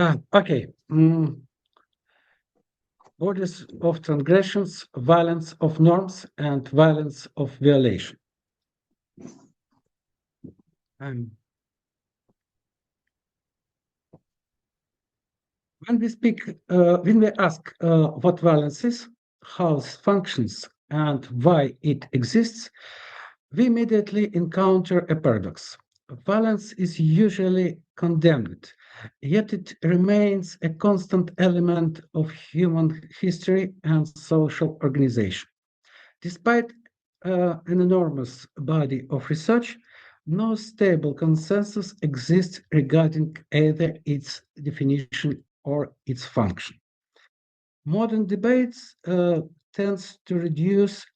Okay. Bodies of transgressions, violence of norms, and violence of violation. Um, when we ask what violence is, how it functions, and why it exists, we immediately encounter a paradox. Violence is usually condemned, yet it remains a constant element of human history and social organization. Despite an enormous body of research, no stable consensus exists regarding either its definition or its function. Modern debates tends to reduce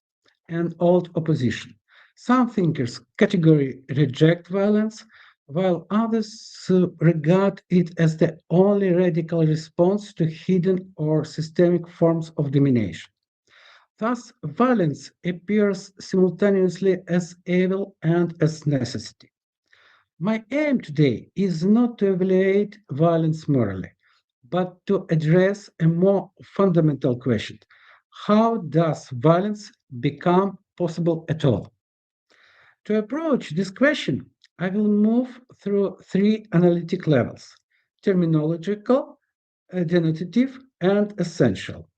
an old opposition. Some thinkers categorically reject violence, while others regard it as the only radical response to hidden or systemic forms of domination. Thus, violence appears simultaneously as evil and as necessity. My aim today is not to evaluate violence morally, but to address a more fundamental question. How does violence become possible at all? To approach this question, I will move through three analytic levels: terminological, denotative, and essential.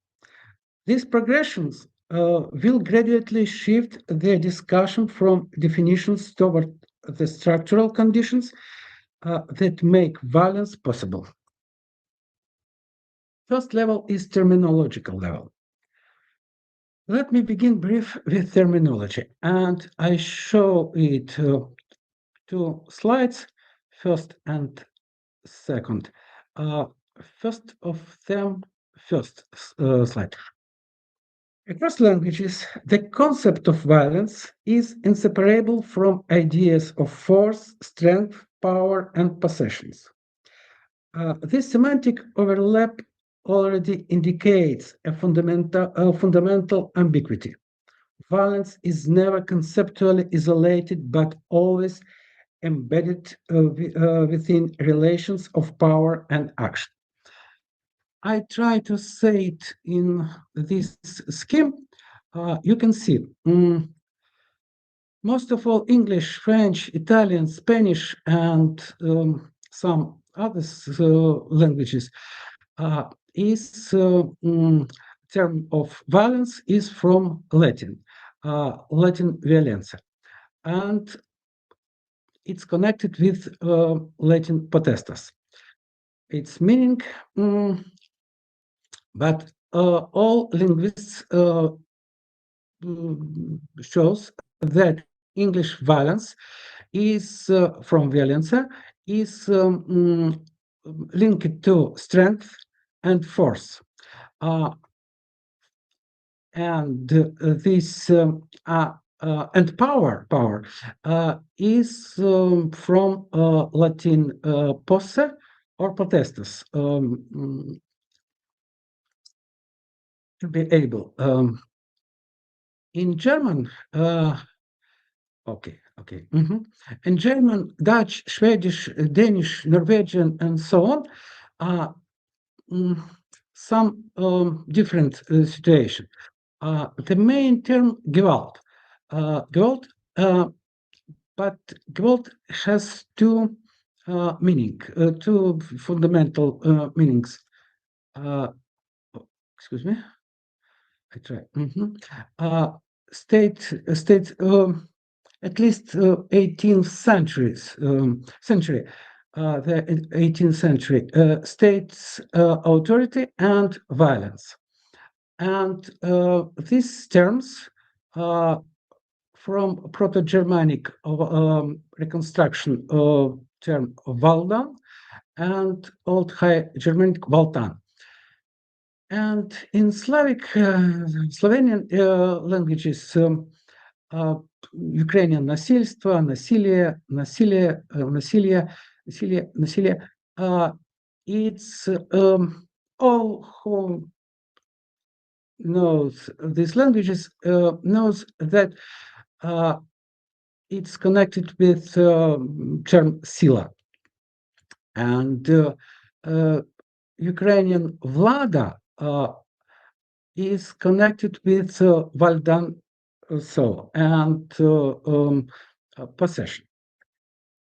These progressions will gradually shift the discussion from definitions toward the structural conditions that make violence possible. First level is terminological level. Let me begin brief with terminology, and I show it two slides, first and second. Uh, first of them, first slide. Across languages, the concept of violence is inseparable from ideas of force, strength, power, and possessions. This semantic overlap already indicates a fundamental ambiguity. Violence is never conceptually isolated, but always embedded within relations of power and action. I try to say it in this scheme. You can see most of all English, French, Italian, Spanish, and some other languages is term of violence is from Latin, Latin violenza, and it's connected with Latin potestas. Its meaning, but all linguists shows that English violence is from violenza is linked to strength and force. And this and power is from Latin posse or potestas, to be able. In German, okay. In German, Dutch, Swedish, Danish, Norwegian, and so on, some different situation. The main term Gewalt. Gewalt, but Gewalt has two two fundamental meanings. Excuse me. I try. State at least 18th century, the 18th century, states authority and violence. And these terms from Proto-Germanic reconstruction of term Waldan and Old High Germanic Waltan. And in Slovenian languages, Ukrainian насильство, насилие, it's all who knows these languages knows that it's connected with term sila. And Ukrainian vlada is connected with Valdan so and possession.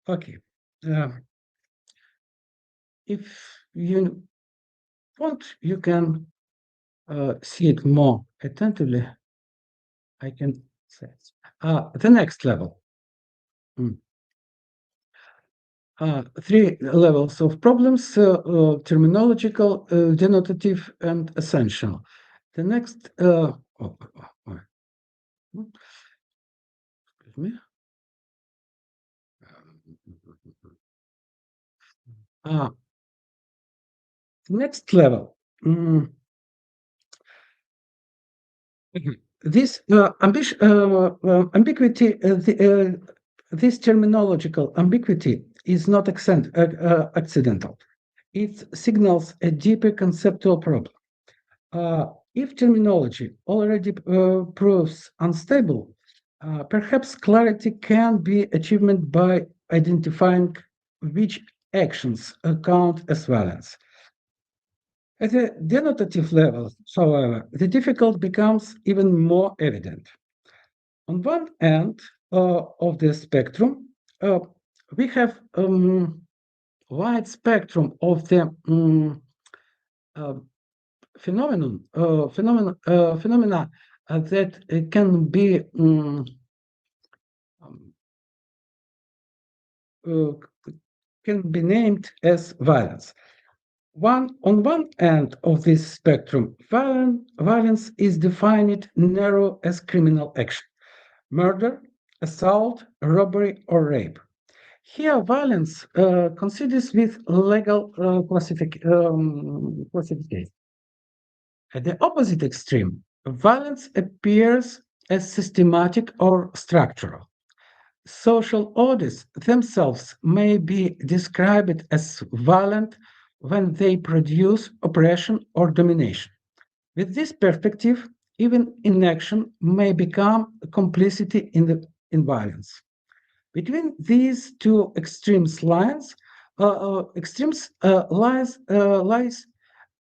Okay. Uh, if you want, you can see it more attentively. I can say it. The next level. Mm. Three levels of problems, terminological, denotative, and essential. The next, excuse me. Uh, the next level. This ambiguity, this terminological ambiguity is not accidental. It signals a deeper conceptual problem. If terminology already proves unstable, perhaps clarity can be achieved by identifying which actions count as valence. At the denotative level, however, the difficulty becomes even more evident. On one end of the spectrum, we have wide spectrum of the uh, phenomena that can be uh, can be named as violence. On one end of this spectrum, violence is defined narrow as criminal action: murder, assault, robbery, or rape. Here, violence considers with legal classification. At the opposite extreme, violence appears as systematic or structural. Social orders themselves may be described as violent when they produce oppression or domination. With this perspective, even inaction may become complicity in violence. Between these two extremes lies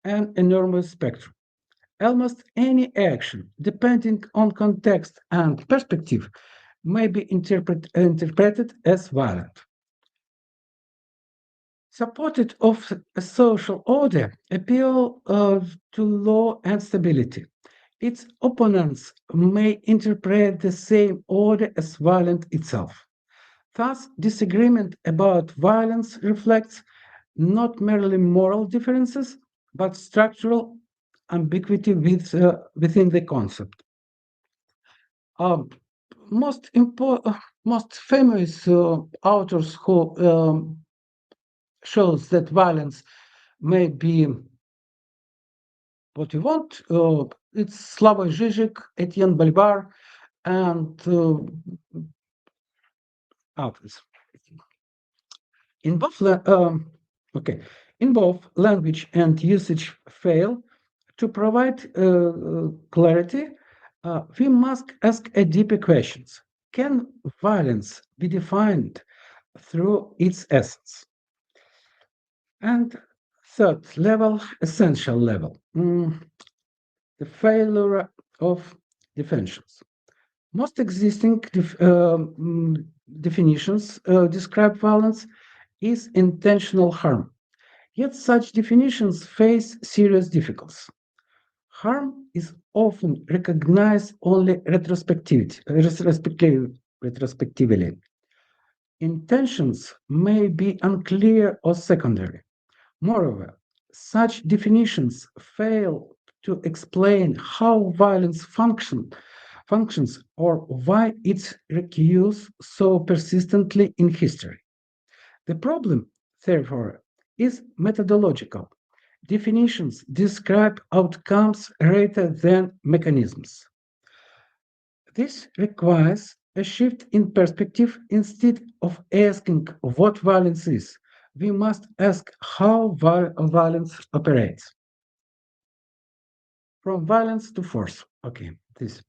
an enormous spectrum. Almost any action, depending on context and perspective, may be interpreted as violent. Supported of a social order appeal to law and stability. Its opponents may interpret the same order as violent itself. Thus, disagreement about violence reflects not merely moral differences, but structural ambiguity within the concept. Um, most famous authors who shows that violence may be what you want. It's Slavoj Žižek, Etienne Balibar, and others. In both, okay, in both language and usage fail to provide clarity. We must ask a deeper questions. Can violence be defined through its essence? And third level, essential level, the failure of definitions. Most existing definitions describe violence is intentional harm. Yet such definitions face serious difficulties. Harm is often recognized only retrospectively. Intentions may be unclear or secondary. Moreover, such definitions fail to explain how violence functions or why it recurs so persistently in history. The problem, therefore, is methodological. Definitions describe outcomes rather than mechanisms. This requires a shift in perspective. Instead of asking what violence is, we must ask how violence operates. From violence to force. Okay, this.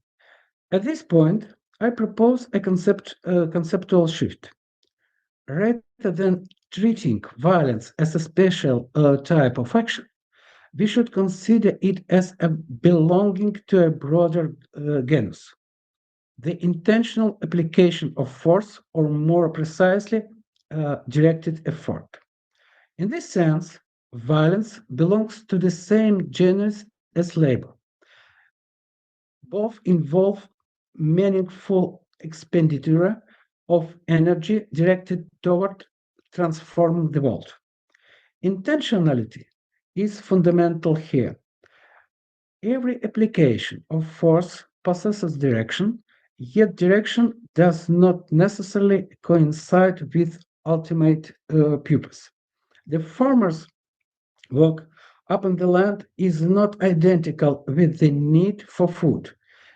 At this point, I propose a conceptual shift. Rather than treating violence as a special type of action, we should consider it as a belonging to a broader genus, the intentional application of force, or more precisely, directed effort. In this sense, violence belongs to the same genus as labor. Both involve meaningful expenditure of energy directed toward transforming the world. Intentionality is fundamental here. Every application of force possesses direction, yet direction does not necessarily coincide with ultimate purpose. The farmer's work upon the land is not identical with the need for food.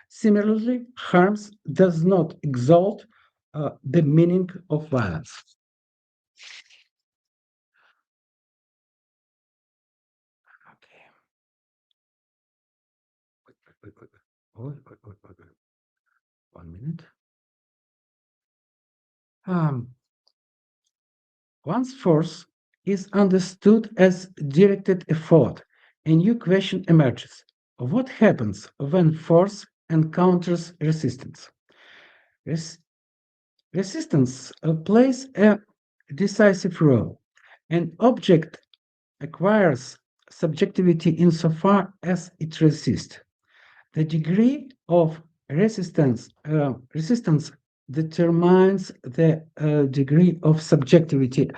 Similarly, harms does not exalt the meaning of violence. Okay. Wait. Wait. 1 minute. Um, Once force is understood as directed effort, a new question emerges. What happens when force encounters resistance? Res- Resistance plays a decisive role. An object acquires subjectivity insofar as it resists. The degree of resistance determines the degree of subjectivity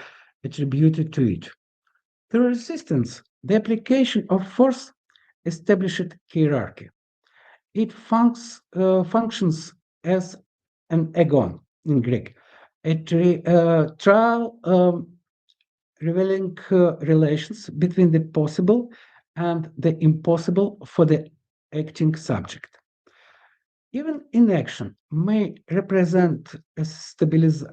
attributed to it. Through resistance, the application of force established hierarchy. It functions as an agon in Greek, a trial revealing relations between the possible and the impossible for the acting subject. Even inaction may represent a stabilized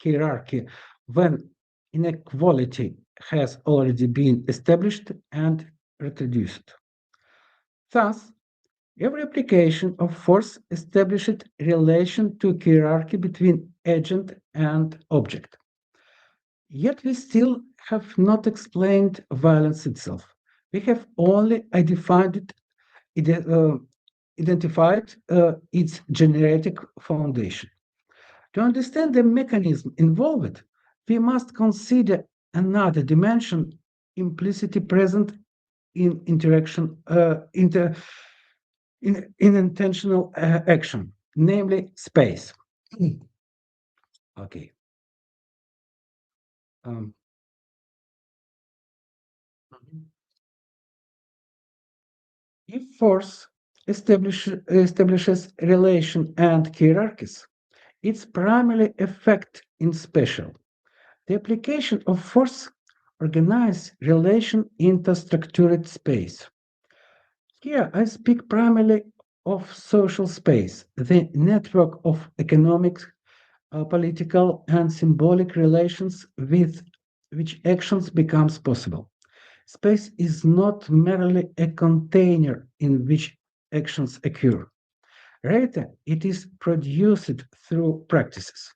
hierarchy when inequality has already been established and reproduced. Thus, every application of force established relation to hierarchy between agent and object. Yet we still have not explained violence itself. We have only ide- uh, identified its genetic foundation. To understand the mechanism involved, we must consider another dimension implicitly present in interaction, in intentional action, namely space. Okay. Um, if force establishes relation and hierarchies, its primary effect in special. The application of force organizes relation into structured space. Here I speak primarily of social space, the network of economic, political, and symbolic relations with which actions becomes possible. Space is not merely a container in which actions occur. Rather, it is produced through practices.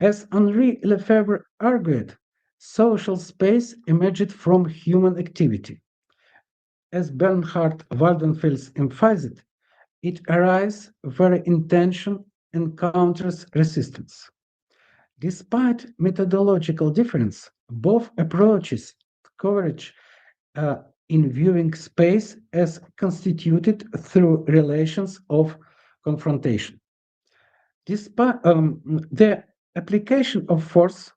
As Henri Lefebvre argued, social space emerged from human activity. As Bernhard Waldenfels emphasized, it arises where intention encounters resistance. Despite methodological difference, both approaches converge in viewing space as constituted through relations of confrontation. Despite the application of force,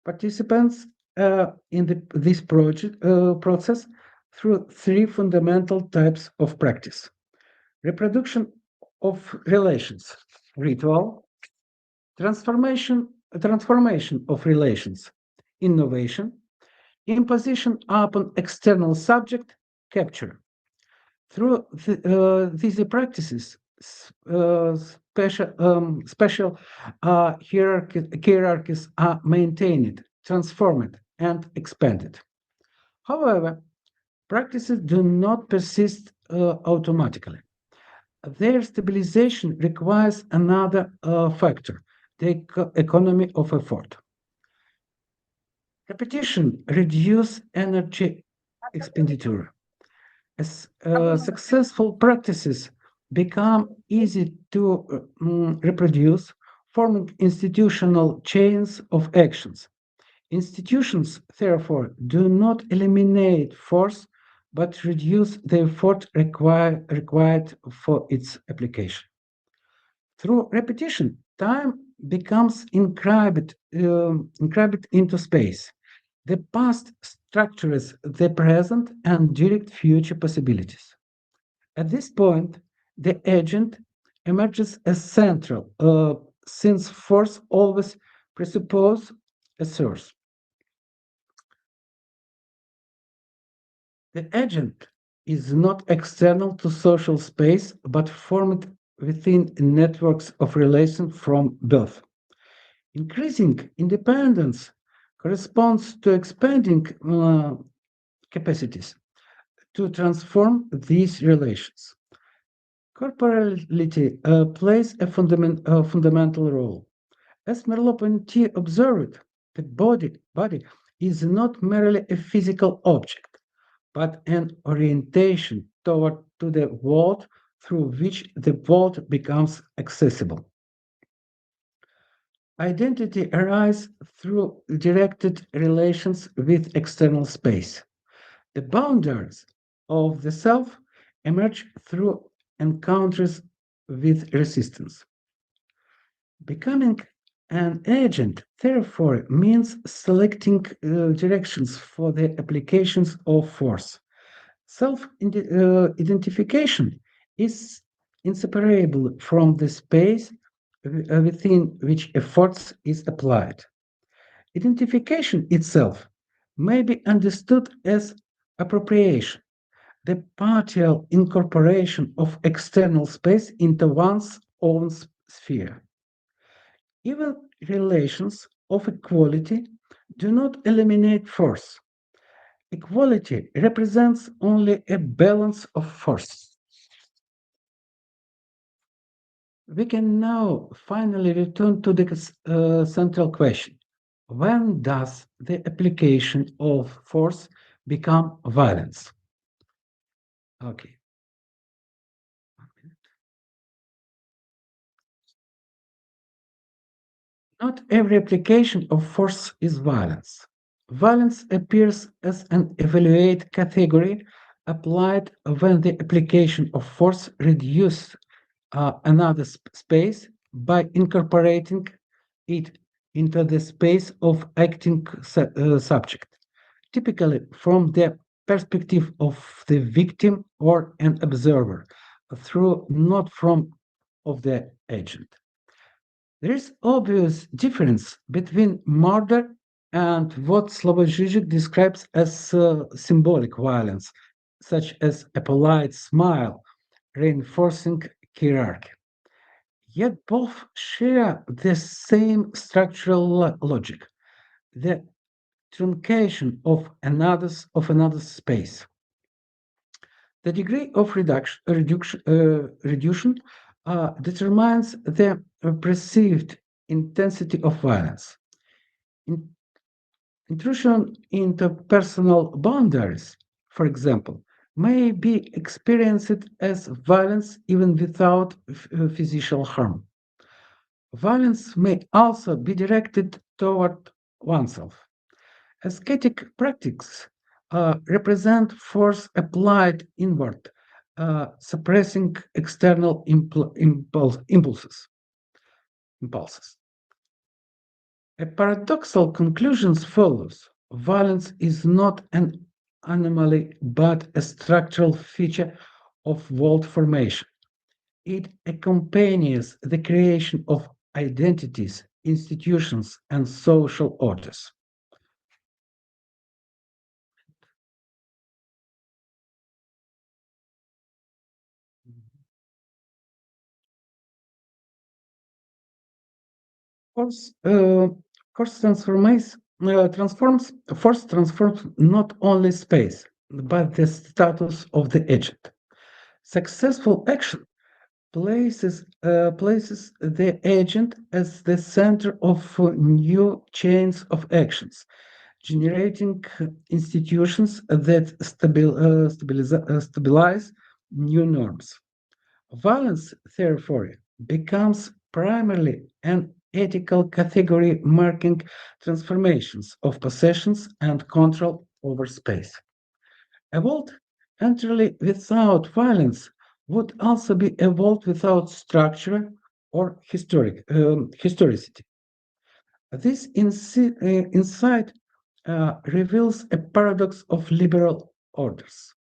participants this process through three fundamental types of practice: reproduction of relations, ritual, transformation of relations, innovation, imposition upon external subject, capture. Through these practices, special hierarchies are maintained, transformed, and expanded. However, practices do not persist automatically. Their stabilization requires another factor, the economy of effort. Repetition reduces energy expenditure. As successful practices become easy to reproduce, forming institutional chains of actions. Institutions, therefore, do not eliminate force, but reduce the effort required for its application. Through repetition, time becomes inscribed into space. The past structures the present and direct future possibilities. At this point, the agent emerges as central, since force always presupposes a source. The agent is not external to social space, but formed within networks of relation from birth. Increasing independence corresponds to expanding capacities to transform these relations. Corporality plays a fundamental role. As Merleau-Ponty observed, the body is not merely a physical object, but an orientation toward to the world through which the world becomes accessible. Identity arises through directed relations with external space. The boundaries of the self emerge through encounters with resistance. Becoming an agent, therefore, means selecting directions for the applications of force. Self identification is inseparable from the space within which a force is applied. Identification itself may be understood as appropriation, the partial incorporation of external space into one's own sphere. Even relations of equality do not eliminate force. Equality represents only a balance of force. We can now finally return to the central question. When does the application of force become violence? Okay. Not every application of force is violence. Violence appears as an evaluate category applied when the application of force reduces another space by incorporating it into the space of acting subject, typically from the perspective of the victim or an observer, through not from of the agent. There is obvious difference between murder and what Slavoj Žižek describes as symbolic violence, such as a polite smile reinforcing hierarchy. Yet both share the same structural logic, the truncation of another space. The degree of reduction determines the perceived intensity of violence. In, intrusion into personal boundaries, for example, may be experienced as violence even without physical harm. Violence may also be directed toward oneself. Ascetic practices represent force applied inward, suppressing external impulses. A paradoxical conclusion follows. Violence is not an anomaly, but a structural feature of world formation. It accompanies the creation of identities, institutions, and social orders. Force, force force transforms not only space, but the status of the agent. Successful action places the agent as the center of new chains of actions, generating institutions that stabilize new norms. Violence, therefore, becomes primarily an ethical category marking transformations of possessions and control over space. A world entirely without violence would also be a world without structure or historicity. This insight reveals a paradox of liberal orders.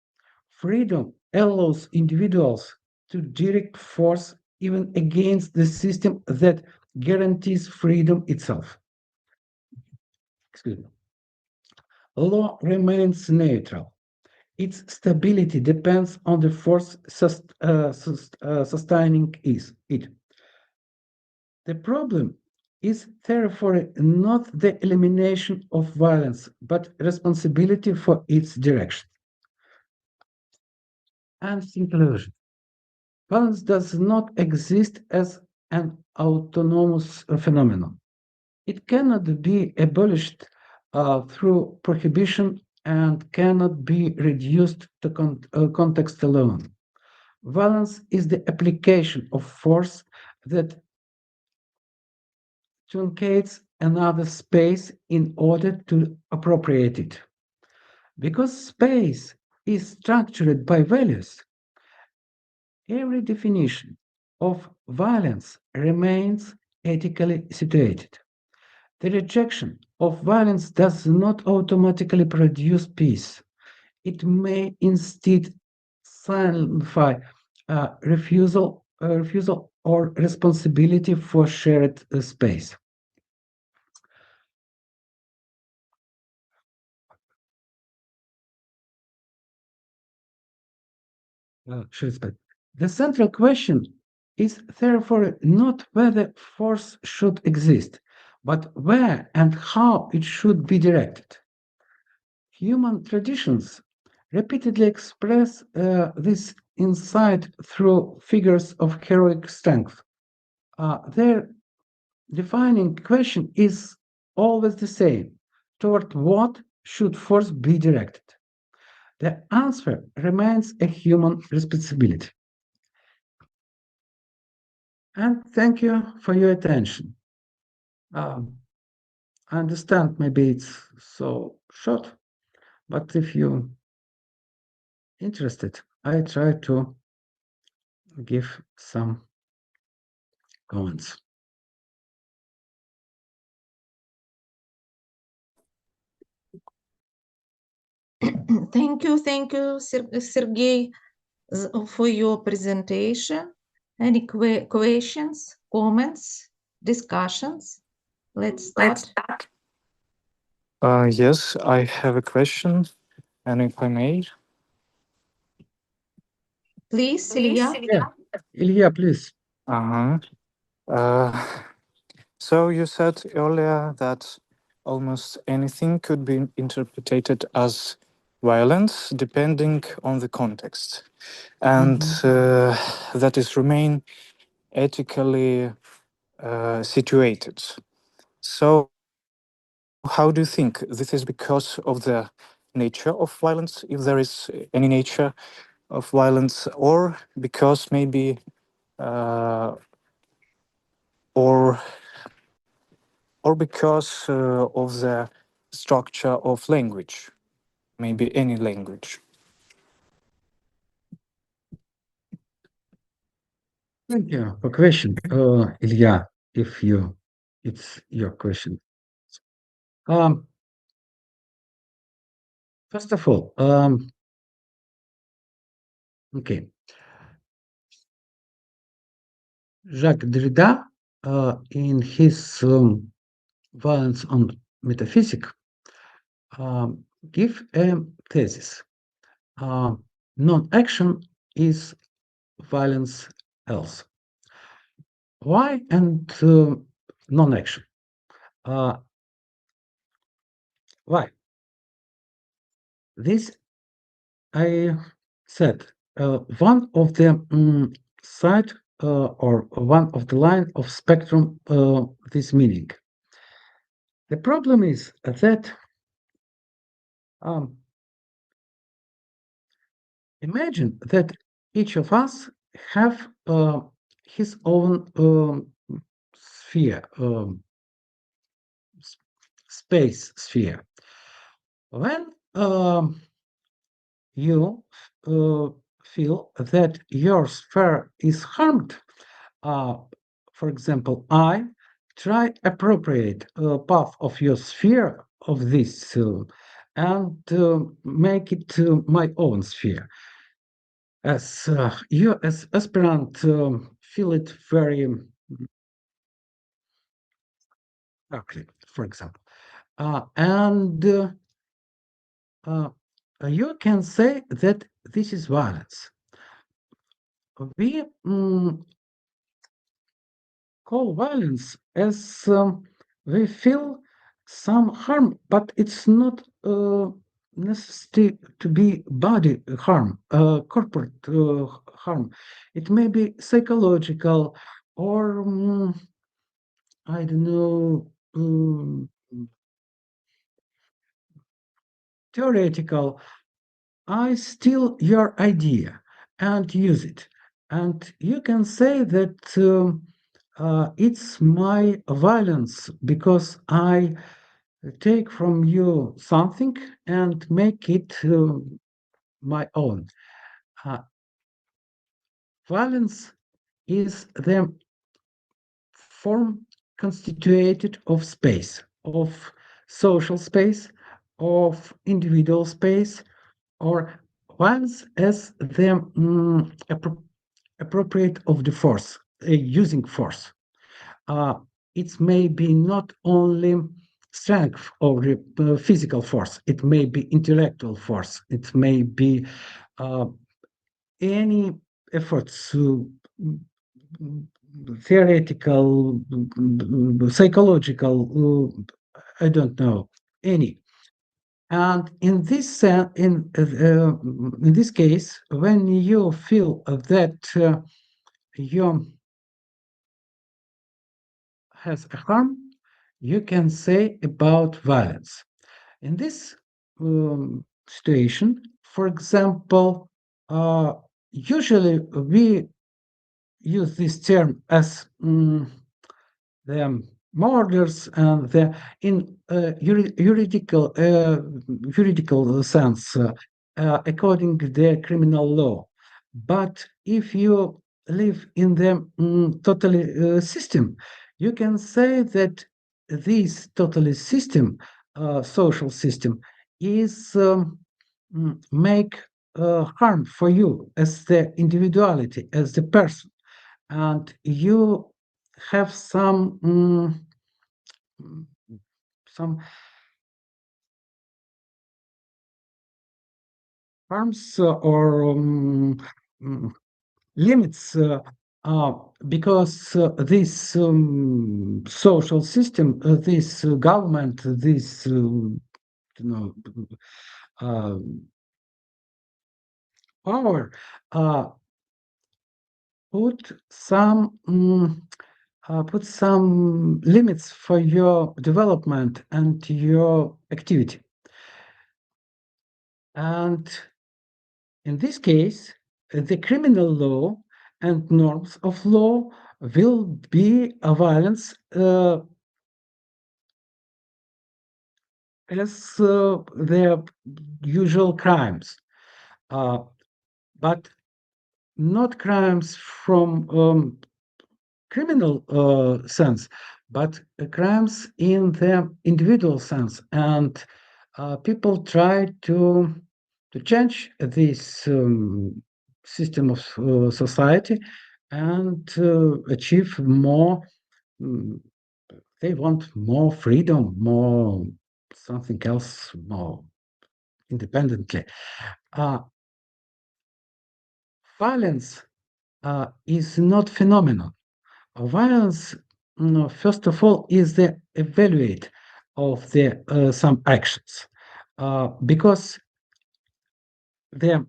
Freedom allows individuals to direct force even against the system that guarantees freedom itself. Excuse me. Law remains neutral. Its stability depends on the force sustaining it. The problem is therefore not the elimination of violence, but responsibility for its direction. And conclusion. Violence does not exist as an autonomous phenomenon. It cannot be abolished through prohibition and cannot be reduced to context alone. Violence is the application of force that truncates another space in order to appropriate it. Because space is structured by values, every definition of violence remains ethically situated. The rejection of violence does not automatically produce peace. It may instead signify refusal or responsibility for shared space. Shared space. The central question is therefore not whether force should exist, but where and how it should be directed. Human traditions repeatedly express this insight through figures of heroic strength. Their defining question is always the same: toward what should force be directed? The answer remains a human responsibility. And thank you for your attention. Um, I understand maybe it's so short, but if you're interested, I try to give some comments. Thank you, Sergei, for your presentation. Any questions, comments, discussions? Let's start. Yes, I have a question, and if I may. Please, Ilya. Yeah, Ilya, please. Uh-huh. Uh, so you said earlier that almost anything could be interpreted as violence depending on the context, and that is remain ethically situated. So how do you think this is because of the nature of violence, if there is any nature of violence, or because maybe uh, or or because of the structure of language, maybe any language? Thank you for question, Ilya, if it's your question. Um, First of all, okay, Jacques Derrida, in his Violence on Metaphysics, give a thesis. Non-action is violence else. Why and non-action? Why? This I said one of the side or one of the line of spectrum this meaning. The problem is that Um, Imagine that each of us have his own sphere, space sphere. When you feel that your sphere is harmed, uh, for example, I try appropriate path of your sphere of this and make it my own sphere. As you as aspirant feel it very ugly, for example, and uh, you can say that this is violence. We call violence as we feel some harm, but it's not necessary to be body harm, corporate harm. It may be psychological or I don't know, theoretical. I steal your idea and use it. And you can say that it's my violence because I take from you something and make it my own. Uh, Violence is the form constituted of space, of social space, of individual space, or violence as the appropriate of the force, using force. Uh, it may be not only strength or physical force, it may be intellectual force, it may be uh, any efforts to theoretical, psychological, I don't know, any. And in this case, when you feel that you has a harm, you can say about violence. In this situation, for example, usually we use this term as the murders and the in juridical sense according to the criminal law. But if you live in the totally system, you can say that this totally system, social system, is make harm for you as the individuality, as the person, and you have some harms or limits because this social system, this government, this know, uh, power put some put some limits for your development and your activity. And in this case, the criminal law and norms of law will be a violence as the usual crimes, but not crimes from criminal sense, but crimes in the individual sense. And people try to change this system of society and achieve more. They want more freedom, more something else, more independently. Violence is not phenomenon. Violence, first of all, is the evaluate of the some actions, because the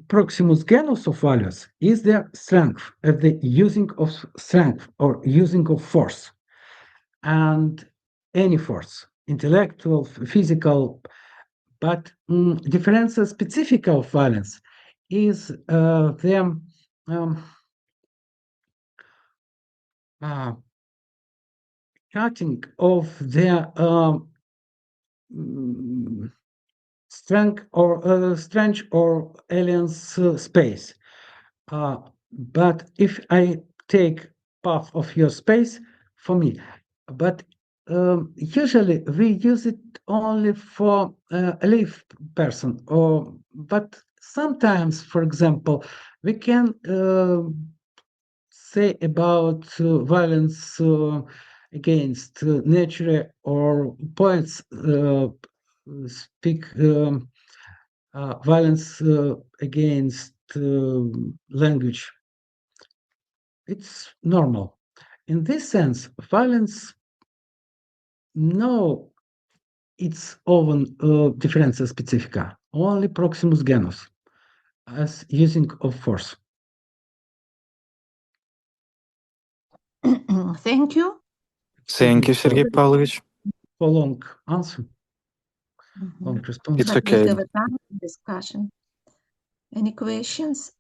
proximus genus of values is the strength, the using of strength or using of force, and any force, intellectual, physical, but difference specific of violence is the cutting of the strange or aliens space. But if I take part of your space for me, but usually we use it only for a live person, or but sometimes, for example, we can say about violence against nature, or poets speak violence against language. It's normal. In this sense, violence no its own differenza specifica, only proximus genus, as using of force. Thank you. Thank you, Sergei Pavlovich. For long answer, long response. It's But we okay. have a time for discussion. Any questions?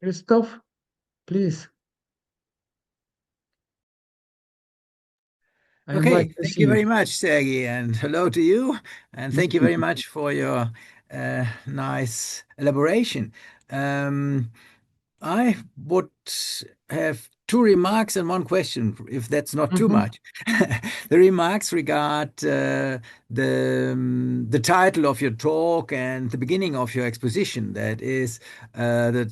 Christoph, please. I Okay, like to thank see you very much, Sergei, and hello to you. And thank you very much for your nice elaboration. I would have two remarks and one question, if that's not too much. The remarks regard the title of your talk and the beginning of your exposition. That is, the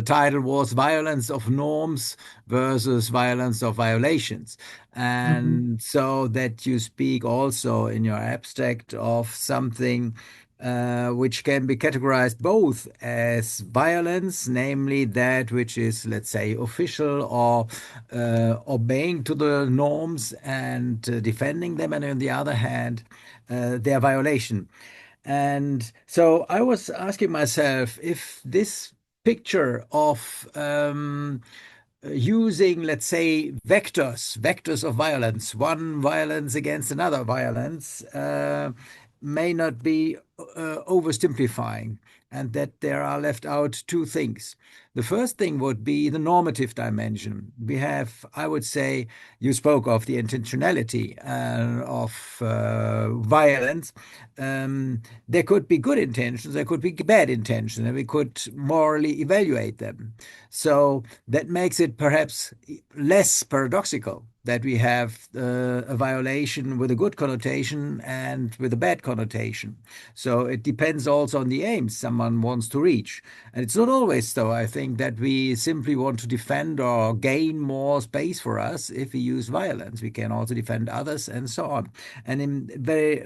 title was "Violence of Norms versus Violence of Violations," and so that you speak also in your abstract of something which can be categorized both as violence, namely that which is, let's say, official or obeying to the norms and defending them, and on the other hand, their violation. And so I was asking myself if this picture of using, let's say, vectors of violence, one violence against another violence, may not be oversimplifying, and that there are left out two things. The first thing would be the normative dimension. We have, I would say, you spoke of the intentionality of violence. There could be good intentions, there could be bad intentions, and we could morally evaluate them. So that makes it perhaps less paradoxical that we have a violation with a good connotation and with a bad connotation. So it depends also on the aims someone wants to reach. And it's not always so, I think, that we simply want to defend or gain more space for us if we use violence. We can also defend others and so on. And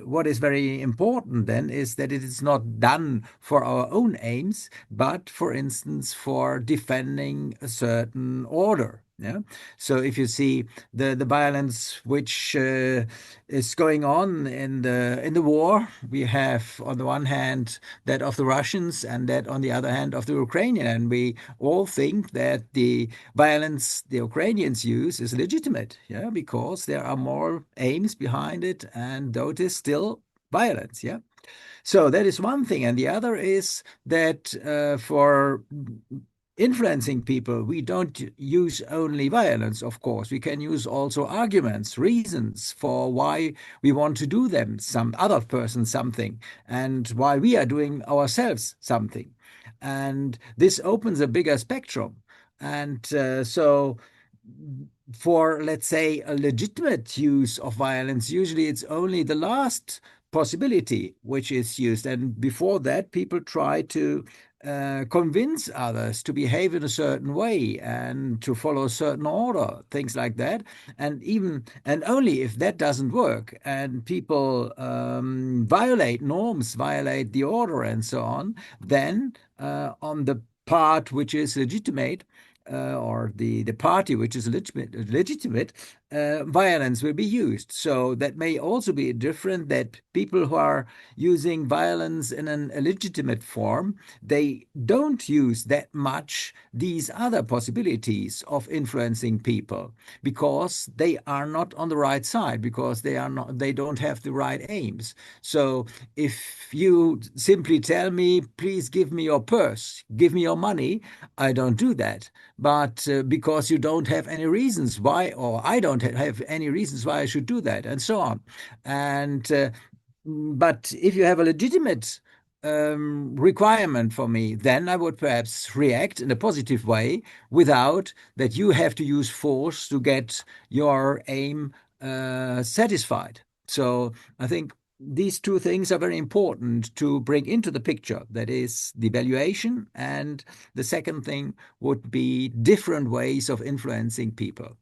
what is very important then is that it is not done for our own aims, but, for instance, for defending a certain order. Yeah. So if you see the violence which is going on in the war, we have on the one hand that of the Russians and that on the other hand of the Ukrainian, and we all think that the violence the Ukrainians use is legitimate, yeah, because there are more aims behind it, and though it is still violence, yeah. So that is one thing. And the other is that for influencing people, we don't use only violence, of course. We can use also arguments, reasons for why we want to do them, some other person something, and why we are doing ourselves something. And this opens a bigger spectrum. And so for, let's say, a legitimate use of violence, usually it's only the last possibility which is used. And before that, people try to convince others to behave in a certain way and to follow a certain order, things like that. And only if that doesn't work and people violate norms, violate the order and so on, then on the part which is legitimate, or the party which is legitimate, violence will be used. So that may also be different, that people who are using violence in an illegitimate form, they don't use that much these other possibilities of influencing people, because they are not on the right side, because they don't have the right aims. So if you simply tell me, please give me your purse, give me your money, I don't do that. But because you don't have any reasons why, or I don't have any reasons why I should do that, and so on. And but if you have a legitimate requirement for me, then I would perhaps react in a positive way, without that you have to use force to get your aim satisfied. So I think these two things are very important to bring into the picture. That is the valuation, and the second thing would be different ways of influencing people.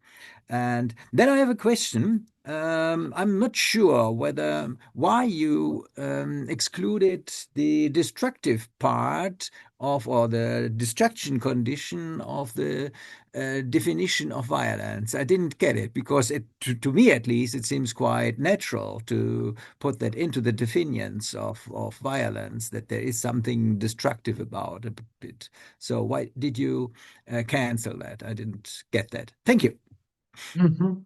And then I have a question. I'm not sure why you excluded the destructive part of, or the destruction condition of the definition of violence. I didn't get it, because to me at least, it seems quite natural to put that into the definitions of violence, that there is something destructive about a bit. So why did you cancel that? I didn't get that. Thank you. Mhm.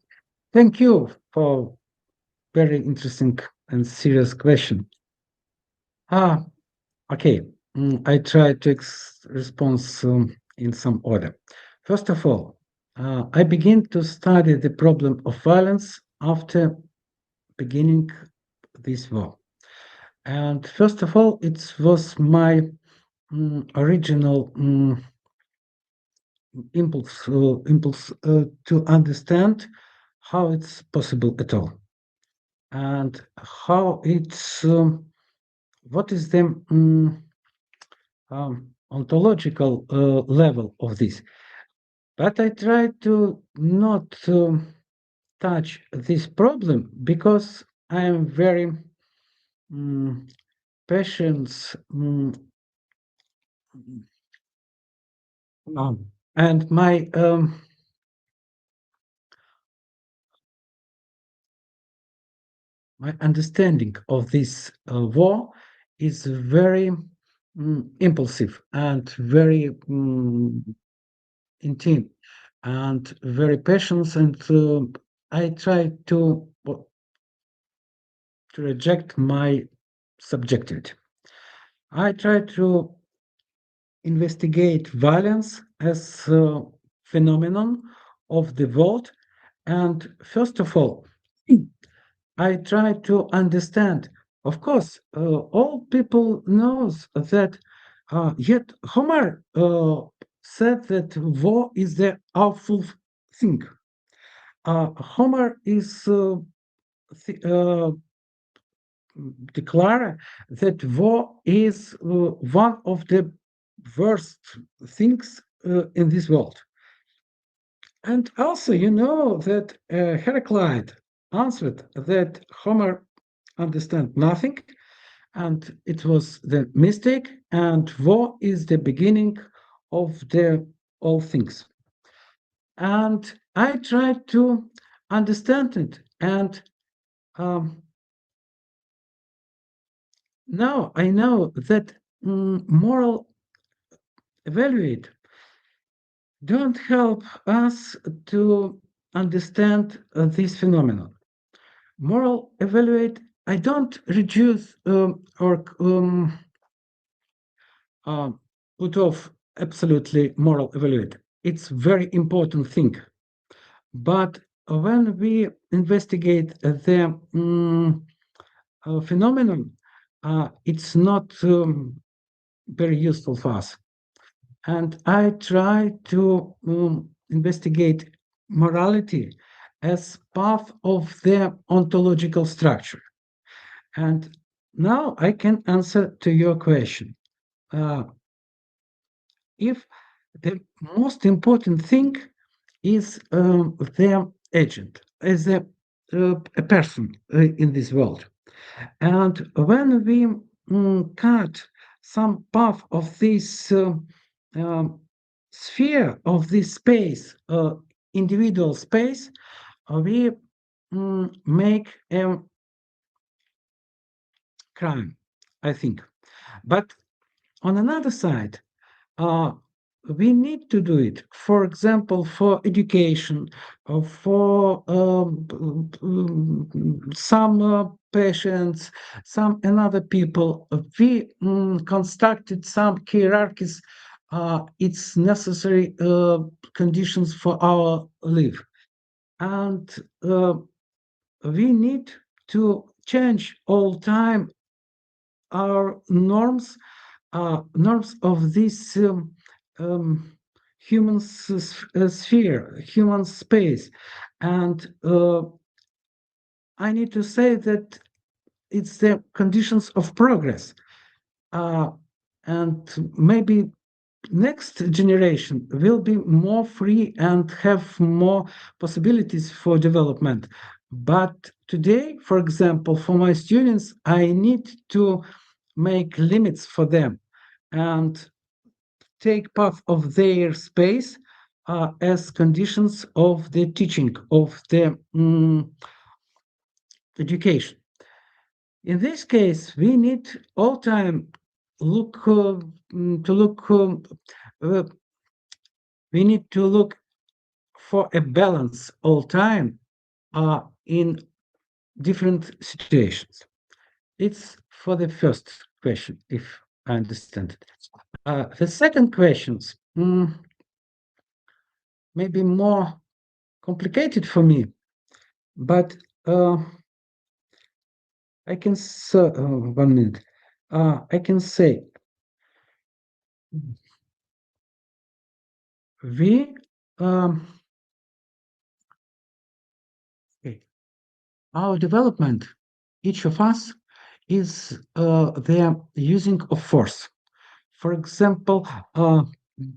Thank you for very interesting and serious question. Ah, okay. I try to respond in some order. First of all, I begin to study the problem of violence after beginning this war. And first of all, it was my original impulse to understand how it's possible at all, and how it's what is the ontological level of this. But I try to not touch this problem, because I am very patient, and my understanding of this war is very impulsive and very intimate and very patient, and I try to reject my subjectivity. I try to investigate violence as a phenomenon of the world, and first of all, I try to understand. Of course, all people knows that. Yet Homer said that war is the awful thing. Homer is declare that war is one of the worst things in this world. And also, you know that Heraclite answered that Homer understand nothing, and it was the mistake, and war is the beginning of the all things. And I tried to understand it, and um, now I know that moral evaluate don't help us to understand this phenomenon. Moral evaluate, I don't reduce or put off absolutely moral evaluate. It's very important thing. But when we investigate the phenomenon, it's not very useful for us. And I try to investigate morality as part of the ontological structure. And now I can answer to your question. If the most important thing is the agent, as a person in this world. And when we cut some part of this um, sphere of this space, individual space, we make a crime, I think. But on another side, we need to do it, for example, for education, for some patients, some another people. We constructed some hierarchies. It's necessary conditions for our life, and we need to change all time our norms of this human sphere, human space. And I need to say that it's the conditions of progress. And maybe next generation will be more free and have more possibilities for development. But today, for example, for my students, I need to make limits for them and take part of their space as conditions of the teaching of the education. In this case, we need all time look to look. We need to look for a balance all time in different situations. It's for the first question, if I understand it. The second questions maybe more complicated for me, but I can say 1 minute. I can say we okay, our development, each of us is the using of force. For example,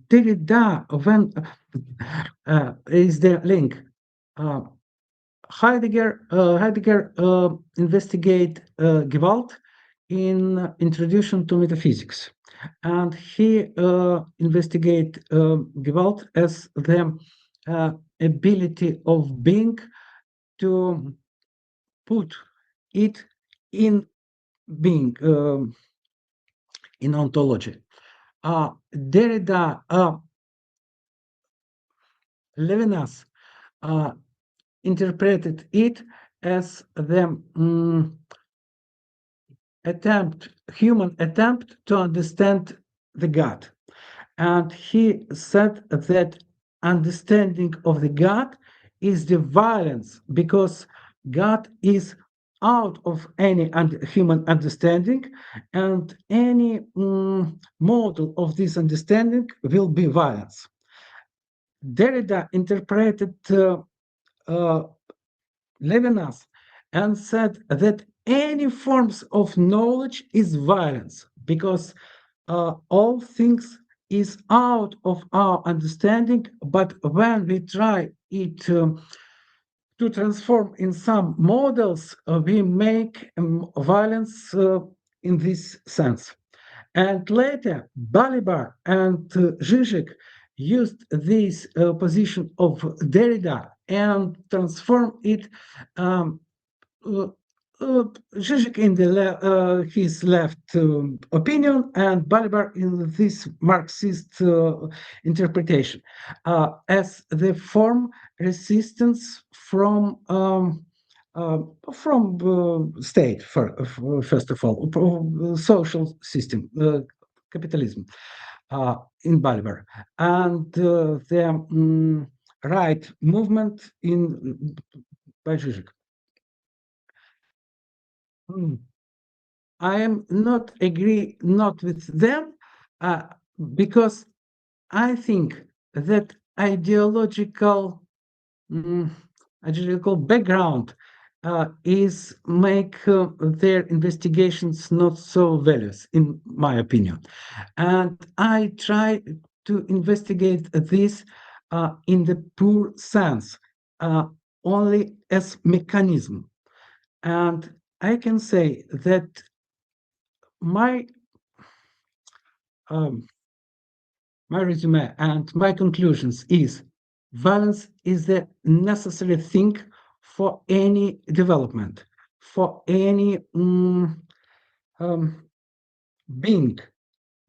Derrida, when is the link. Heidegger investigate Gewalt in Introduction to Metaphysics, and he investigate Gewalt as the ability of being to put it in being in ontology. Derrida, Levinas interpreted it as the human attempt to understand the God. And he said that understanding of the God is the violence because God is out of any human understanding, and any model of this understanding will be violence. Derrida interpreted Levinas and said that any forms of knowledge is violence because all things is out of our understanding, but when we try it to transform in some models, we make violence in this sense. And later, Balibar and Zizek used this position of Derrida and transformed it. Zizek in his left opinion, and Balibar in this Marxist interpretation as the form resistance from state, first of all, social system, capitalism in Bolivar, and the right movement by Zizek. I am not agree not with them because I think that ideological background is make their investigations not so values, in my opinion. And I try to investigate this in the poor sense, only as mechanism. And I can say that my resume and my conclusions is violence is the necessary thing for any development, for any being,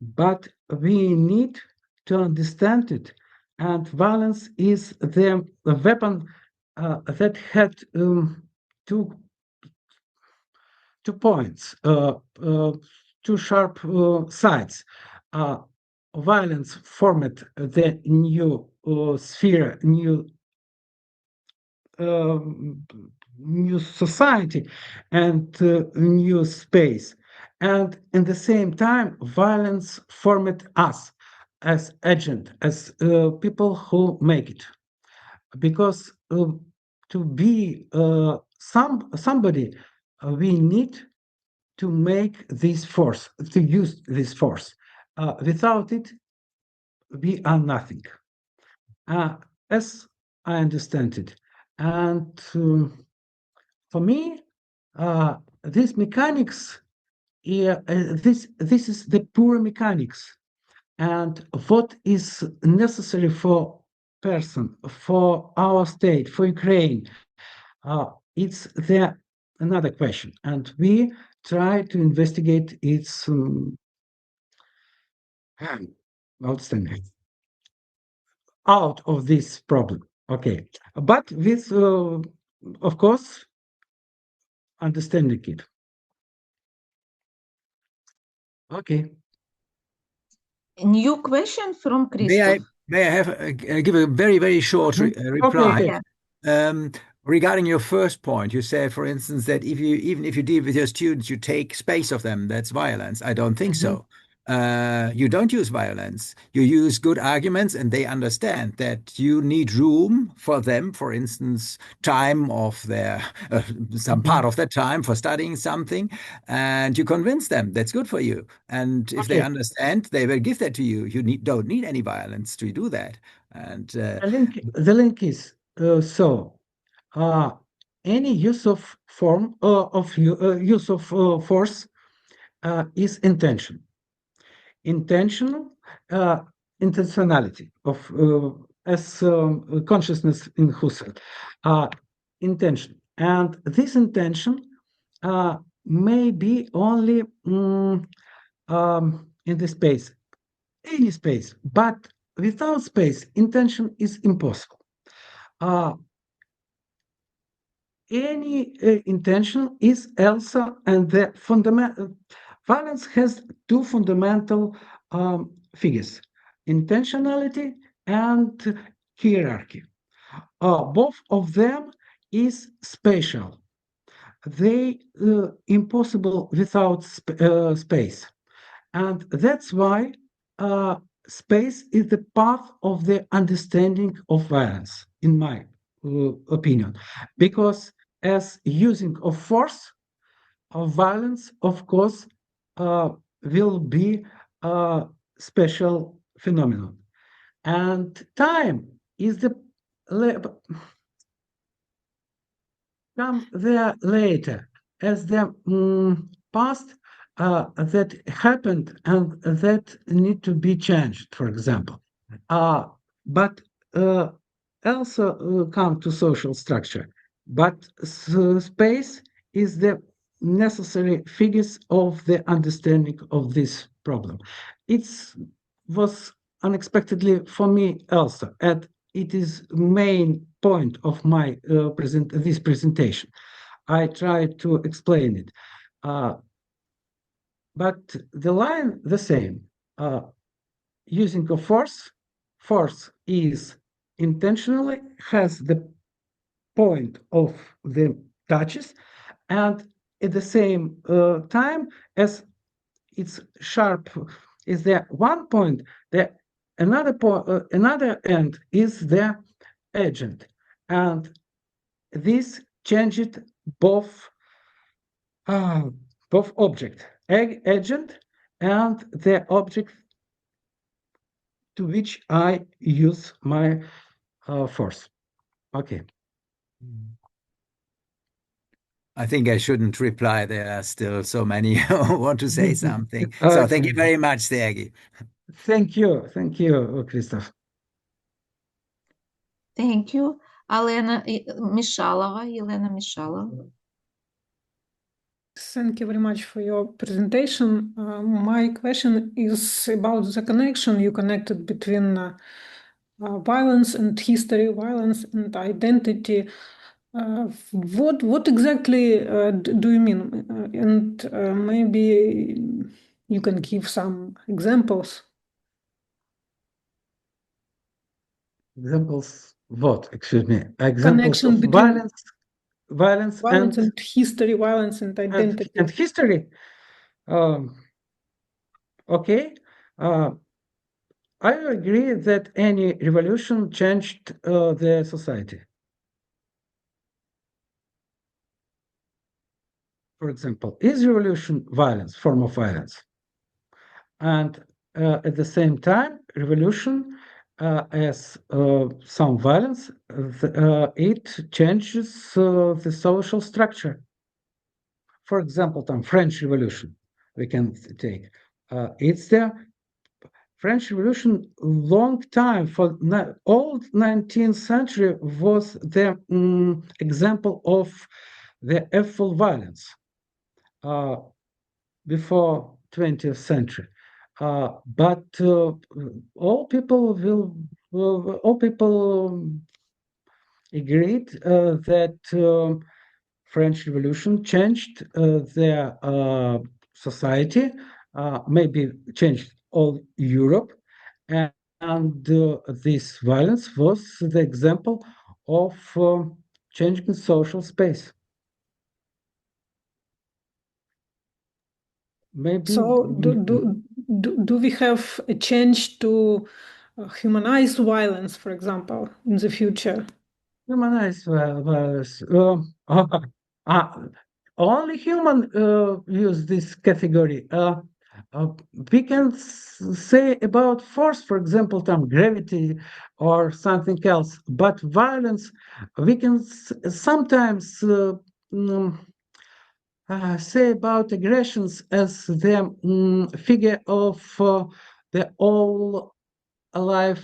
but we need to understand it. And violence is the weapon that had two points, two sharp sides. Violence formed the new sphere, new society, and new space. And in the same time, violence formed us as agent, as people who make it. Because to be somebody, we need to make this force, to use this force. Without it, we are nothing, as I understand it. And for me, this mechanics, this is the pure mechanics, and what is necessary for person, for our state, for Ukraine, it's the another question, and we try to investigate its outstanding out of this problem. Okay, but with, of course, understanding it. Okay. A new question from May I Christoph. give a very, very short reply? Okay. Yeah. Regarding your first point, you said, for instance, that even if you deal with your students, you take space of them. That's violence. I don't think so. You don't use violence. You use good arguments, and they understand that you need room for them, for instance, time of their some part of their time for studying something, and you convince them that's good for you. And if they Okay. understand, they will give that to you. You don't need any violence to do that. And The link is so any use of form of use of force is intentional intentionality of as consciousness in Husserl, intention, and this intention may be only in the space, any space, but without space, intention is impossible. Any intention is also, and the fundamental violence has two fundamental figures: intentionality and hierarchy. Both of them is spatial. They impossible without space, and that's why space is the path of the understanding of violence, in my opinion, because as using of force, of violence, of course, will be a special phenomenon. And time is the come there later as the past that happened and that need to be changed, for example. But also come to social structure. But space is the necessary figures of the understanding of this problem. It was unexpectedly for me also, and it is main point of my this presentation. I try to explain it, but the line the same. Using of force, force is intentionally has the point of the touches, and at the same time as it's sharp is the one point, the another point, another end is the agent, and this changed both both object agent and the object to which I use my force. Okay. I think I shouldn't reply. There are still so many who want to say something. So thank you very much, Sergii. Thank you, Christoph. Thank you. Елена Мішалова. Thank you very much for your presentation. My question is about the connection you connected between violence and history, violence and identity. What exactly do you mean? And maybe you can give some examples. Examples what? Excuse me. Examples Connection of between violence and history, violence and identity. and history. Okay. I agree that any revolution changed the society. For example, is revolution violence, form of violence? And at the same time, revolution as some violence, it changes the social structure. For example, French Revolution, we can take. It's the French Revolution, long time for old 19th century was the example of the awful violence before 20th century. But all people agreed that French Revolution changed their society, maybe changed all Europe, and this violence was the example of changing social space. Maybe so do we have a change to humanize violence, for example, in the future? Humanized violence. Only human use this category. We can say about force, for example, gravity or something else. But violence, we can sometimes say about aggressions as the figure of the all alive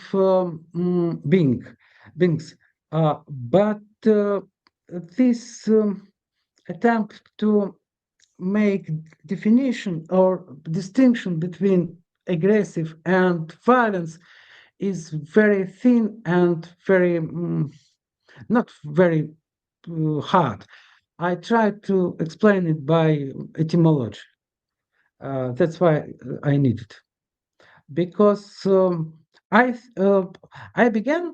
beings. But this attempt to make definition or distinction between aggressive and violence is very thin and very not very hard. I tried to explain it by etymology. That's why I need it. Because I began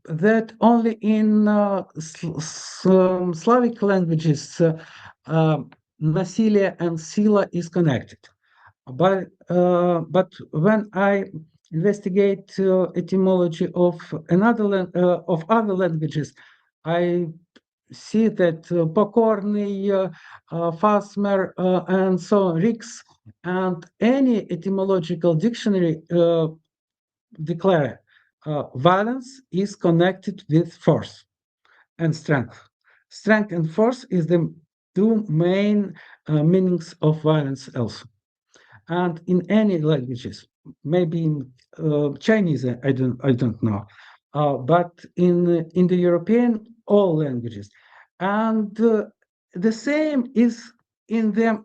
that only in Slavic languages, насилие and sila is connected. But when I investigate etymology of other languages, I see that покорный, Fasmer, and so on, Rix, and any etymological dictionary declare violence is connected with force and strength. Strength and force is the two main meanings of violence also. And in any languages, maybe in Chinese, I don't know, but in the European, all languages. And the same is in the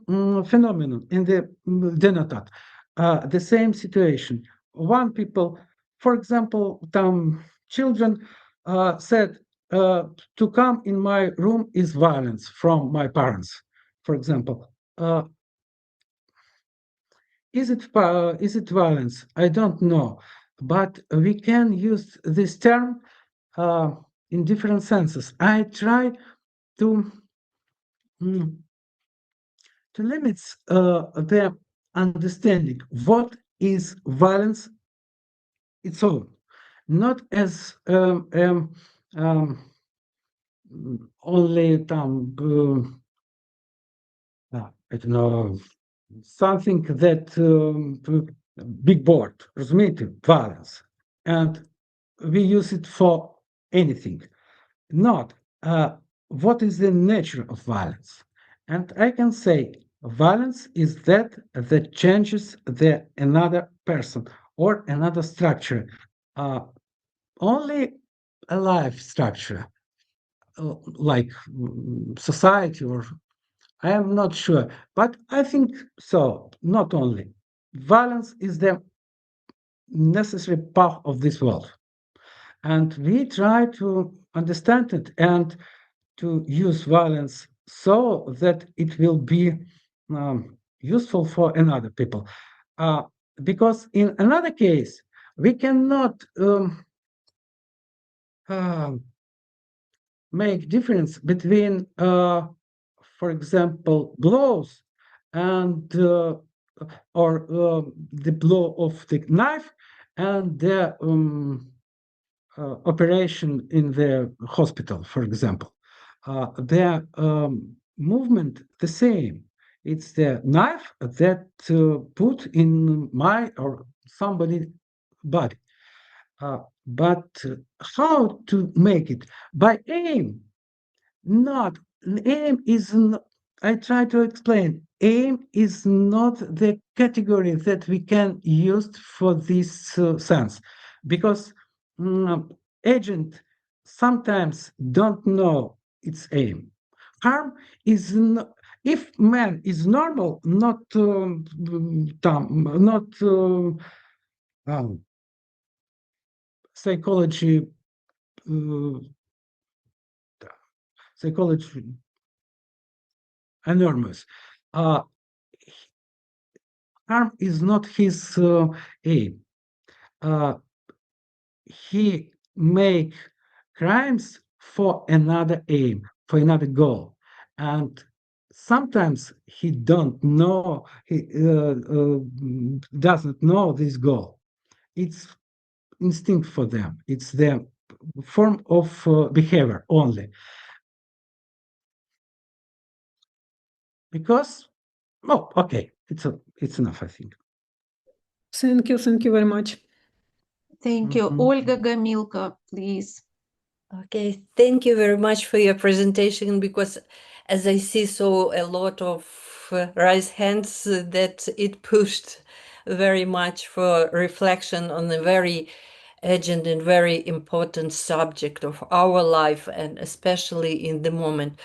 phenomenon, in the denotat, the same situation. One people, for example, children said, to come in my room is violence from my parents, for example. Is it violence? I don't know, but we can use this term in different senses. I try to limit the understanding what is violence its own, not as only I don't know, something that big board, розумієте, violence, and we use it for anything. Not what is the nature of violence. And I can say violence is that changes the another person or another structure. only a life structure, like society, or I am not sure, but I think so. Not only violence is the necessary part of this world, and we try to understand it and to use violence so that it will be useful for another people. Because in another case, we cannot make difference between, for example, blows and or the blow of the knife and the operation in the hospital, for example. Their movement the same. It's the knife that put in my or somebody body. But how to make it? By aim, not aim is. I try to explain. Aim is not the category that we can use for this sense, because agent sometimes don't know its aim. Harm is if man is normal, not not psychology. Uh, Psychology enormous. Harm is not his aim. He make crimes for another aim, for another goal, and sometimes he don't know. He doesn't know this goal. It's instinct for them. It's their form of behavior only. Because, oh, okay, it's enough, I think. Thank you very much. Thank you. Olga Gamilka, please. Okay, thank you very much for your presentation, because as I see so a lot of raised hands, that it pushed very much for reflection on a very urgent and very important subject of our life, and especially in the moment.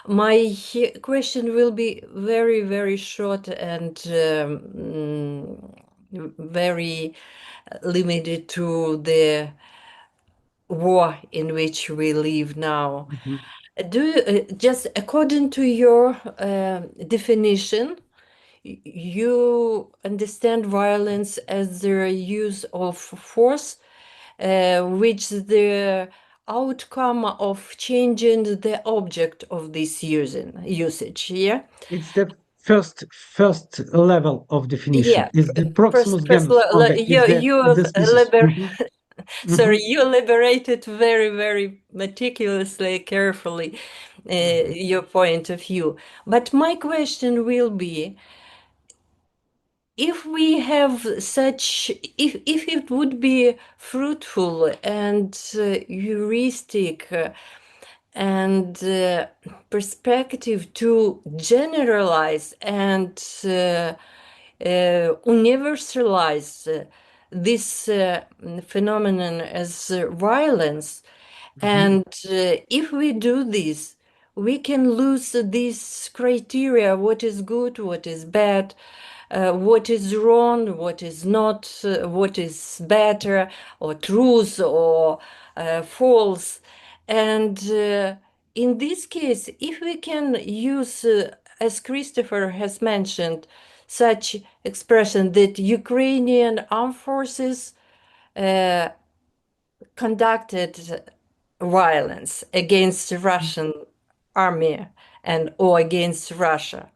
My question will be very, very short and very limited to the war in which we live now. Do you, just according to your definition, you understand violence as the use of force, which the outcome of changing the object of this usage, yeah? It's the first level of definition. Yeah, Is the Proximus first genus fungi is you the species. sorry, you elaborated very, very meticulously, carefully, your point of view. But my question will be, if we have such, if it would be fruitful and heuristic and perspective to generalize and universalize this phenomenon as violence, and if we do this, we can lose these criteria: what is good, what is bad, what is wrong, what is not, what is better, or truth, or false. And in this case, if we can use, as Christopher has mentioned, such expression that Ukrainian armed forces conducted violence against the Russian army and or against Russia,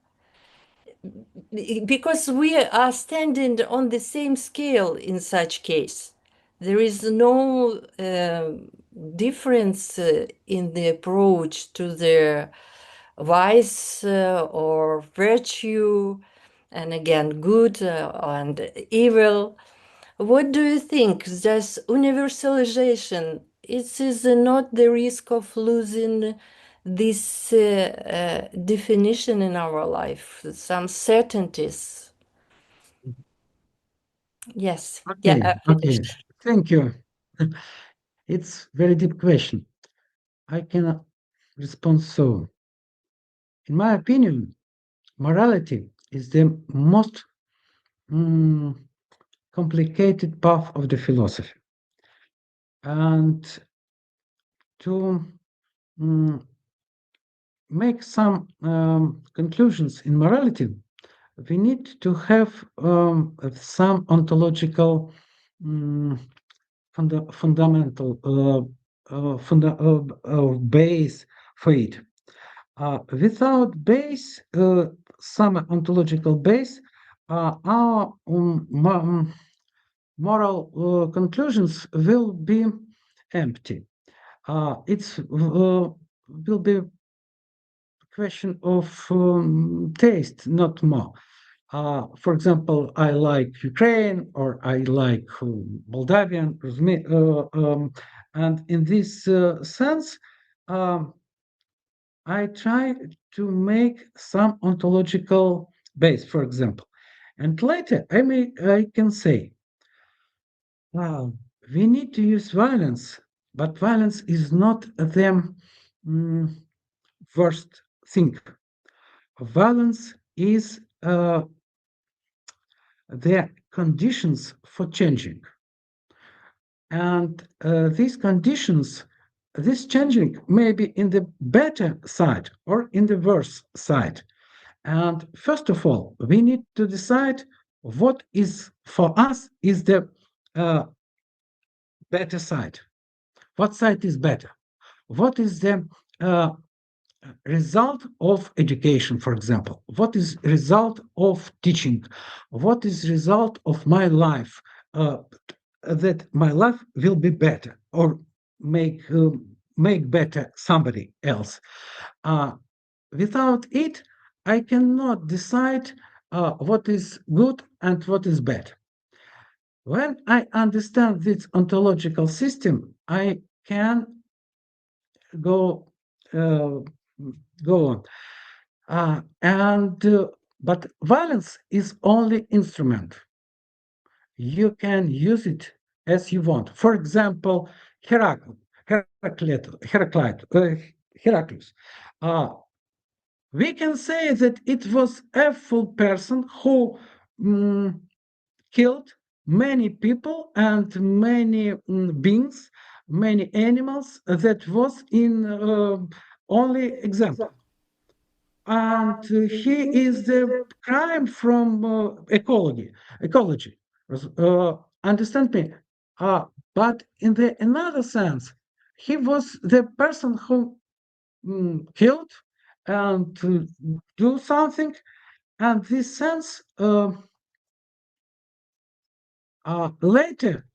because we are standing on the same scale in such case. There is no difference in the approach to the vice or virtue, and again, good and evil. What do you think? Does universalization, is not the risk of losing this definition in our life, some certainties? Yes. Okay, Yeah, okay. Thank you. It's very deep question. I cannot respond so. In my opinion, morality is the most complicated path of the philosophy. And to make some conclusions in morality, we need to have some ontological fundamental base for it. Without base, some ontological base, our moral conclusions will be empty. It will be a question of taste, not more. For example, I like Ukraine or I like Moldavian, and in this sense, I try to make some ontological base, for example, and later I can say, wow, we need to use violence, but violence is not the worst thing. Violence is the conditions for changing. And these conditions, this changing may be in the better side or in the worse side. And first of all, we need to decide what is for us is the better side. What side is better? What is the result of education, for example? What is result of teaching? What is result of my life? That my life will be better or make better somebody else. Without it, I cannot decide what is good and what is bad. When I understand this ontological system, I can go on. But violence is only instrument. You can use it as you want. For example, Heraclius. We can say that it was a full person who killed many people and many beings, many animals. That was in only example. And he is the crime from ecology. Understand me? But in the another sense, he was the person who killed and to do something, and this sense later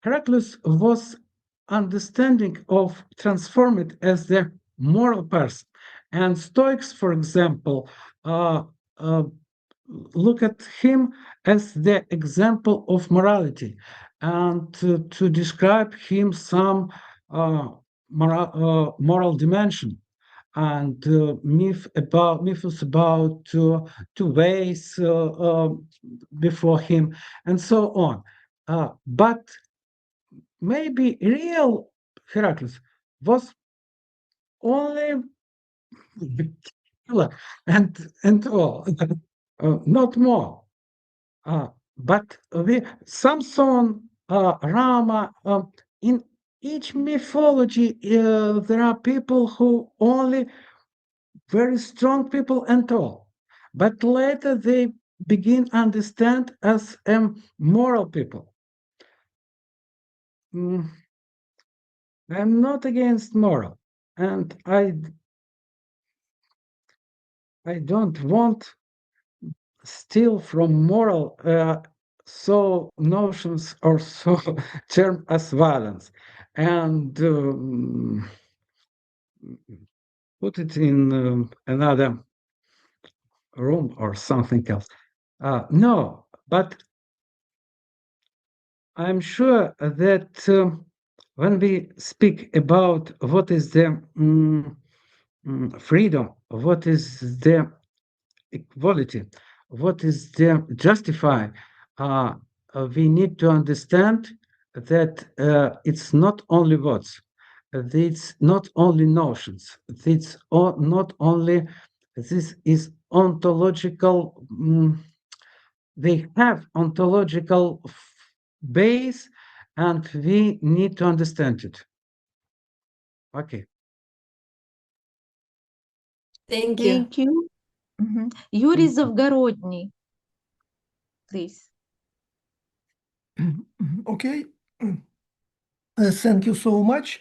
Heraclius was understanding of transformed as the moral person. And Stoics, for example, look at him as the example of morality and to describe him some moral dimension and myths about two ways before him and so on. But maybe real Heraclius was only killer and all, not more. But Samson, Rama, in each mythology, there are people who only very strong people and all. But later they begin understand as moral people. I'm not against moral, and I don't want steal from moral so notions or so term as violence and put it in another room or something else. No, but I'm sure that when we speak about what is the freedom, what is the equality, what is the justify, we need to understand that it's not only words, it's not only notions, not only, this is ontological, they have ontological base, and we need to understand it. Okay. Thank you. Thank you. Юрий Завгородний, please. Okay. Thank you so much.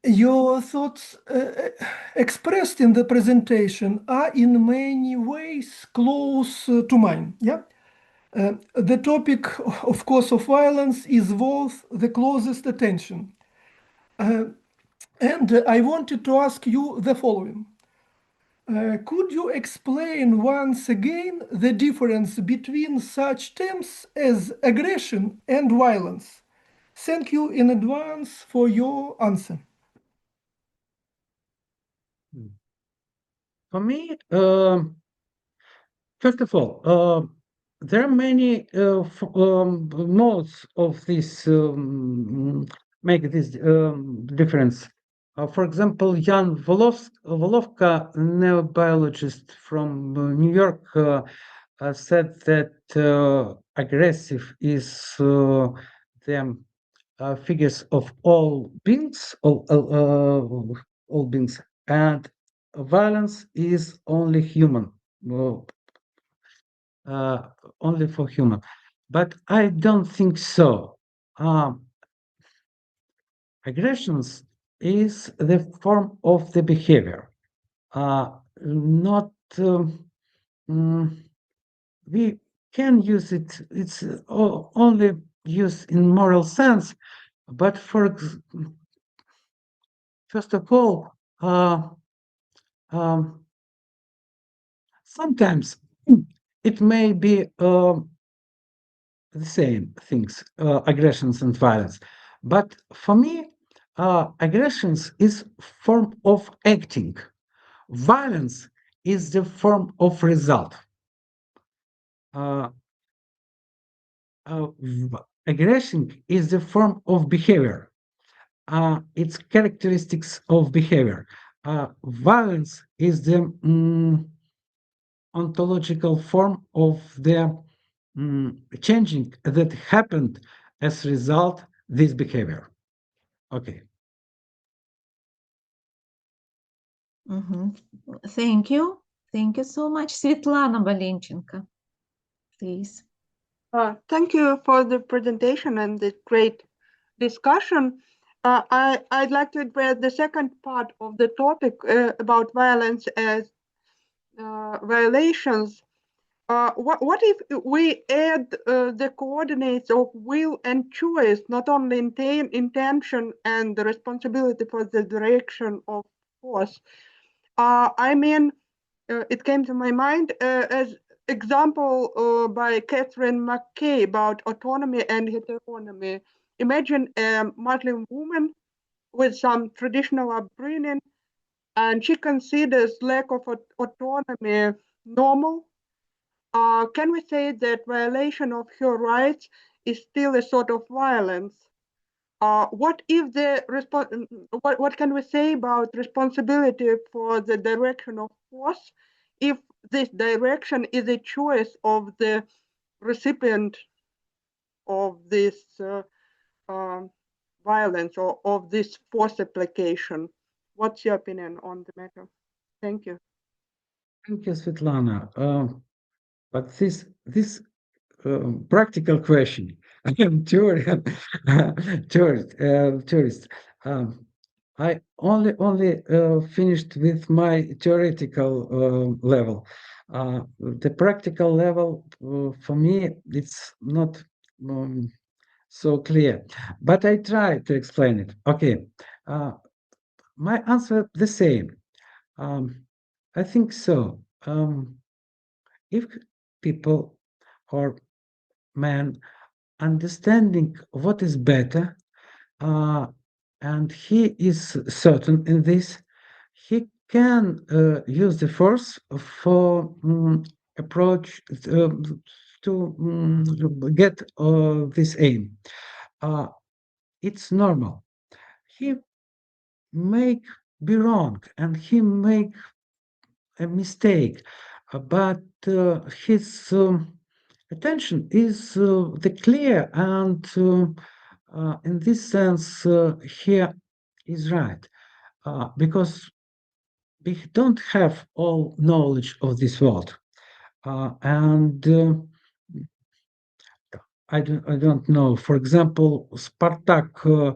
Your thoughts expressed in the presentation are in many ways close to mine. Yeah. The topic, of course, of violence is worth the closest attention. And I wanted to ask you the following. Could you explain once again the difference between such terms as aggression and violence? Thank you in advance for your answer. For me, first of all, there are many modes of this make this difference. For example, Jan Volovka, neurobiologist from New York, said that aggressive is the figures of all beings, all beings, and violence is only human, only for human. But I don't think so. Aggressions is the form of the behavior, not. We can use it. It's only used in moral sense, but first of all, sometimes it may be the same things, aggressions and violence. But for me, aggressions is form of acting. Violence is the form of result. Aggression is the form of behavior. It's characteristics of behavior. Violence is the ontological form of the changing that happened as a result this behavior. Okay. Thank you. Thank you so much. Svetlana Balenchenko, please. Thank you for the presentation and the great discussion. I'd like to address the second part of the topic about violence as violations. What if we add the coordinates of will and choice, not only intention and the responsibility for the direction of force? I mean, it came to my mind as example by Catherine McKay about autonomy and heteronomy. Imagine a Muslim woman with some traditional upbringing, and she considers lack of autonomy normal. Can we say that violation of her rights is still a sort of violence? What if what can we say about responsibility for the direction of force if this direction is a choice of the recipient of this violence or of this force application? What's your opinion on the matter? Thank you. Thank you, Svetlana. But this practical question, I am tourist. I only finished with my theoretical level. The practical level for me it's not so clear, but I try to explain it. Okay, my answer the same. I think so. If people or man understanding what is better, and he is certain in this, he can use the force for approach to get this aim. it's normal. He may be wrong and he make a mistake, but his attention is the clear, and in this sense, he is right, because we don't have all knowledge of this world, and I don't know. For example, Spartak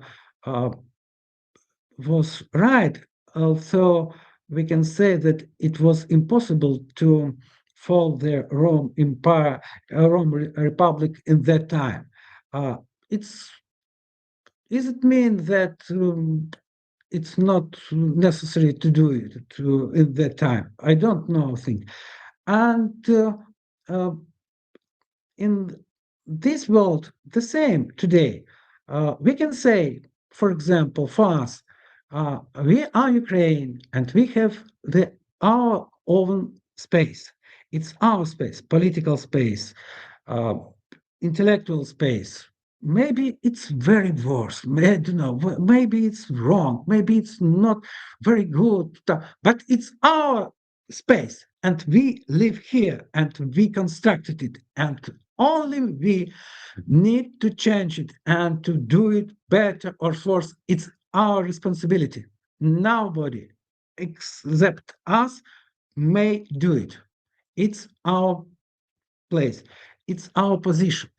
was right, although we can say that it was impossible to fall the Rome Empire, Rome Republic in that time. Does it mean that it's not necessary to do it in that time? I don't know. Think, and in this world, the same today. We can say, for example, for us, we are Ukraine and we have our own space. It's our space, political space, uh, intellectual space. Maybe it's very worse. I don't know. Maybe it's wrong. Maybe it's not very good. But it's our space, and we live here, and we constructed it, and only we need to change it and to do it better or worse. It's our responsibility. Nobody except us may do it. It's our place. It's our position.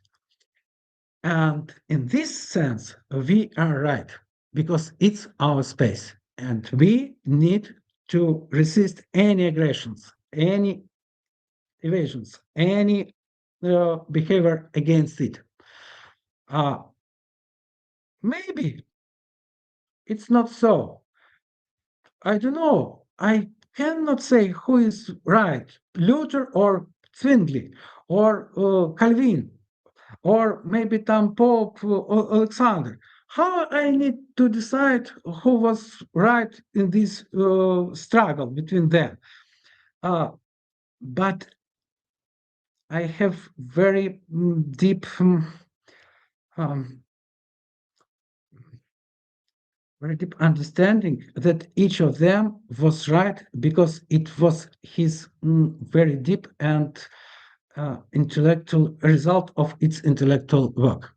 And in this sense, we are right because it's our space. And we need to resist any aggressions, any evasions, any behavior against it. Maybe it's not so. I don't know. I cannot say who is right, Luther or Zwingli or Calvin or maybe Tom Pope or Alexander. How I need to decide who was right in this struggle between them? But I have very deep, very deep understanding that each of them was right because it was his very deep and intellectual result of its intellectual work.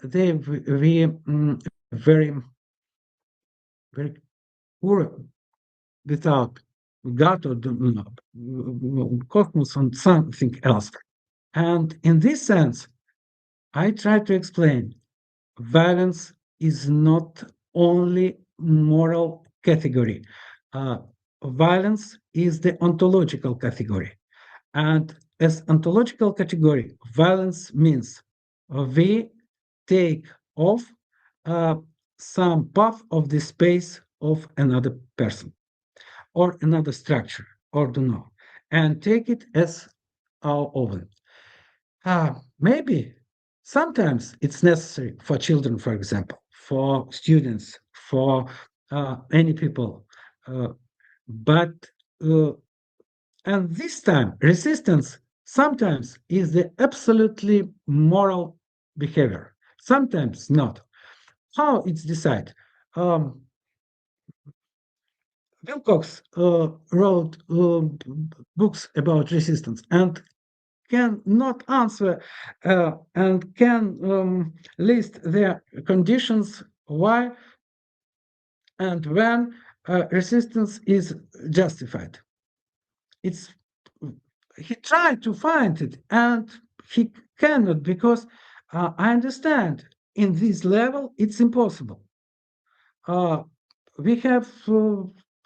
They were very, very poor without God or the cosmos and something else. And in this sense, I try to explain violence is not only moral category. Violence is the ontological category. And as ontological category, violence means we take off some part of the space of another person or another structure or don't know, and take it as our own. Maybe sometimes it's necessary for children, for example, for students, for any people. But and this time, resistance sometimes is the absolutely moral behavior, sometimes not. How it's decided? Wilcox wrote books about resistance and can not answer and can list the conditions why and when resistance is justified. He tried to find it and he cannot because I understand in this level it's impossible. We have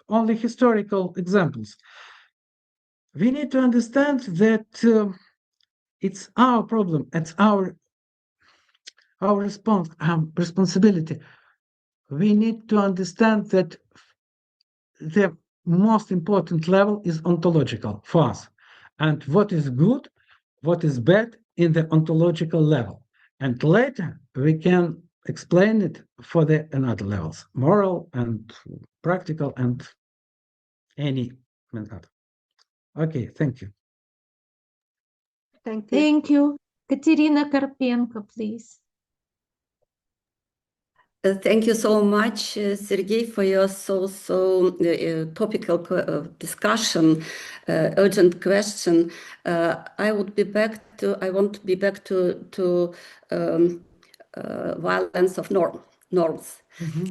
only historical examples. We need to understand that it's our problem, it's our responsibility. We need to understand that the most important level is ontological for us, and what is good, what is bad in the ontological level, and later we can explain it for the another levels, moral and practical and any method. Okay, thank you. Thank you. Thank you. Katerina Karpenko, please. Thank you so much, Sergei, for your so topical discussion, urgent question. I want to be back to violence of norms.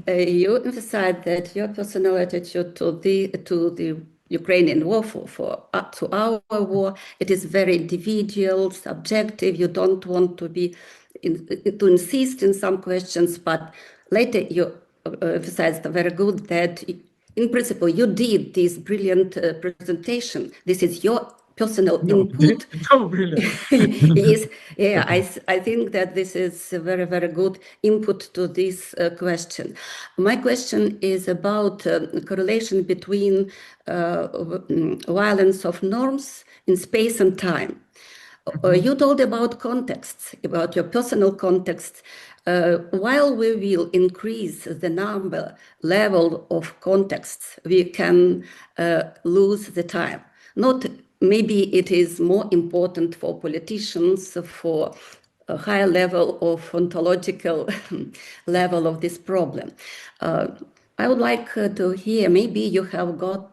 You emphasized that your personal attitude to the Ukrainian war to our war, it is very individual, subjective. You don't want to to insist in some questions, but later you emphasized very good that in principle you did this brilliant presentation. This is your personal input. No, brilliant. Yes, yeah, Okay. I think that this is a very, very good input to this question. My question is about correlation between violence of norms in space and time. You told about contexts, about your personal context. While we will increase the level of contexts, we can lose the time. Not maybe it is more important for politicians, for a higher level of ontological level of this problem. I would like to hear, maybe you have got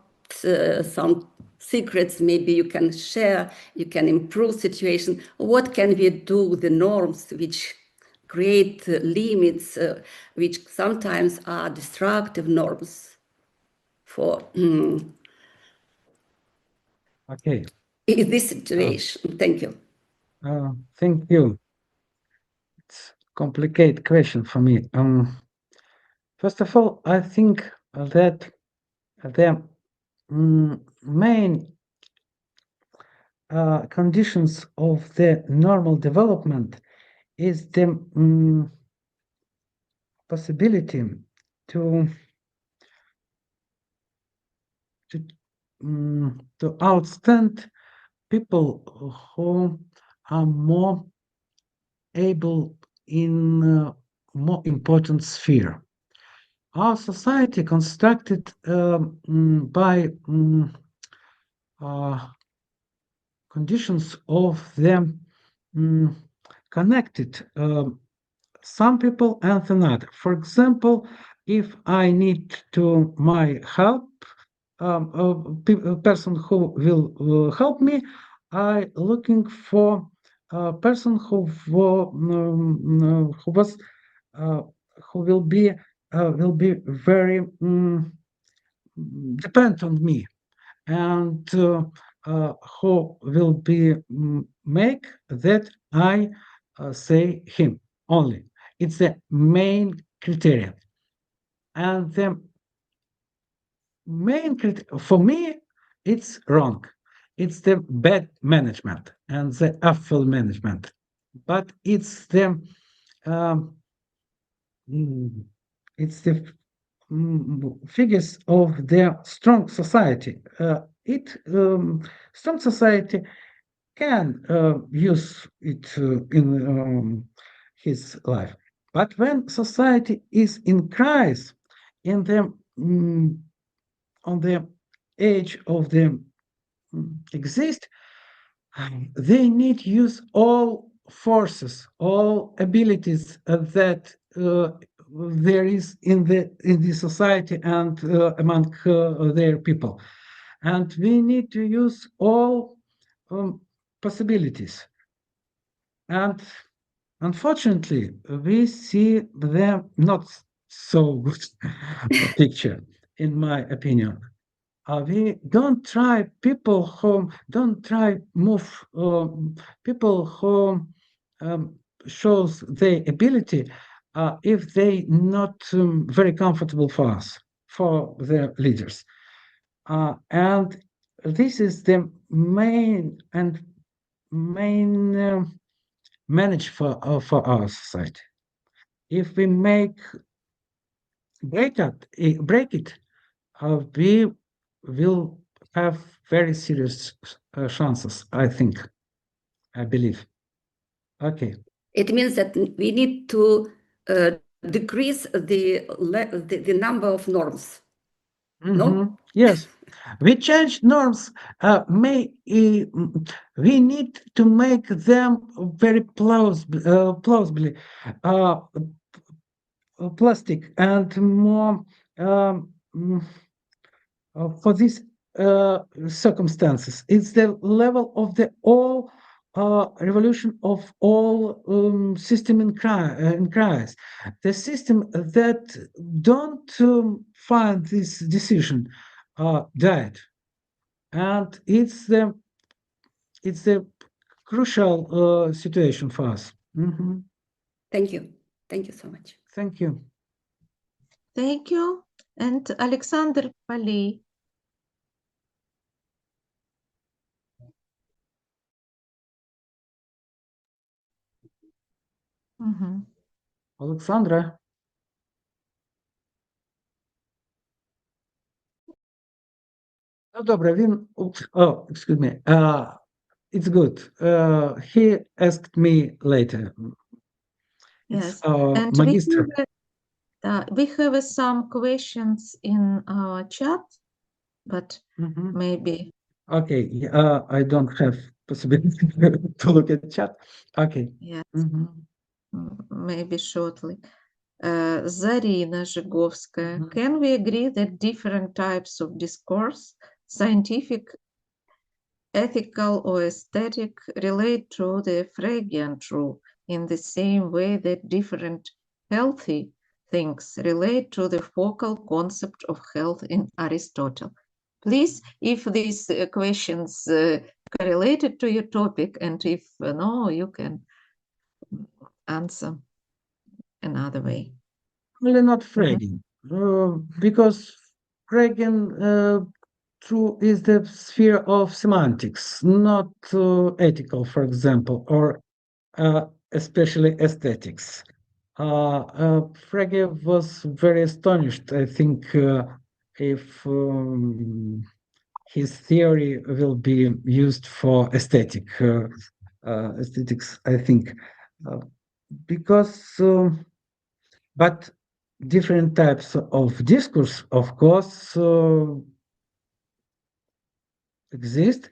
some secrets, maybe you can share, you can improve situation. What can we do with the norms which create limits, which sometimes are destructive norms for Okay. in this situation? Thank you. Thank you. It's a complicated question for me. First of all, I think that the main conditions of the normal development is the possibility to outstand people who are more able in a more important sphere. Our society constructed by conditions of them connected some people and another. For example, if I need to my help, a person who will help me, I looking for a person who was who will be very depend on me, and who will be make that I say him only. It's the main criterion, and the main for me it's wrong. It's the bad management and the awful management, but it's the um, it's the figures of their strong society. Strong society can use it in his life, but when society is in crisis, in the on the age of the exist, they need use all forces, all abilities that there is in the society and among their people, and we need to use all possibilities. And unfortunately, we see the not so good picture, in my opinion. We don't try people who don't try move people who shows their ability if they not very comfortable for us, for the leaders. And this is the main manage for our society. If we break it, we will have very serious chances, I think, I believe. Okay. It means that we need to decrease the number of norms. No? Yes, we change norms. We need to make them very plausibly plastic and more for these circumstances. It's the level of the all revolution of all system in crisis. The system that don't find this decision died, and it's a crucial situation for us. Thank you. Thank you so much. Thank you. Thank you. And Alexander Paley. Alexandra. Ну, добре, він... Oh, excuse me. It's good. He asked me later. Yes. It's And magister. we have some questions in our chat, but maybe. Okay, I don't have possibility to look at chat. Okay. Yes. Maybe shortly. Zarina Zhigovskaya, can we agree that different types of discourse, scientific, ethical, or aesthetic, relate to the Fregean rule in the same way that different healthy things relate to the focal concept of health in Aristotle? Please, if these questions correlated to your topic, and if no, you can answer another way. Really not Fregean, because Fregean true is the sphere of semantics, not ethical, for example, or especially aesthetics. Frege was very astonished, I think, if his theory will be used for aesthetics, I think, because, but different types of discourse, of course, exist,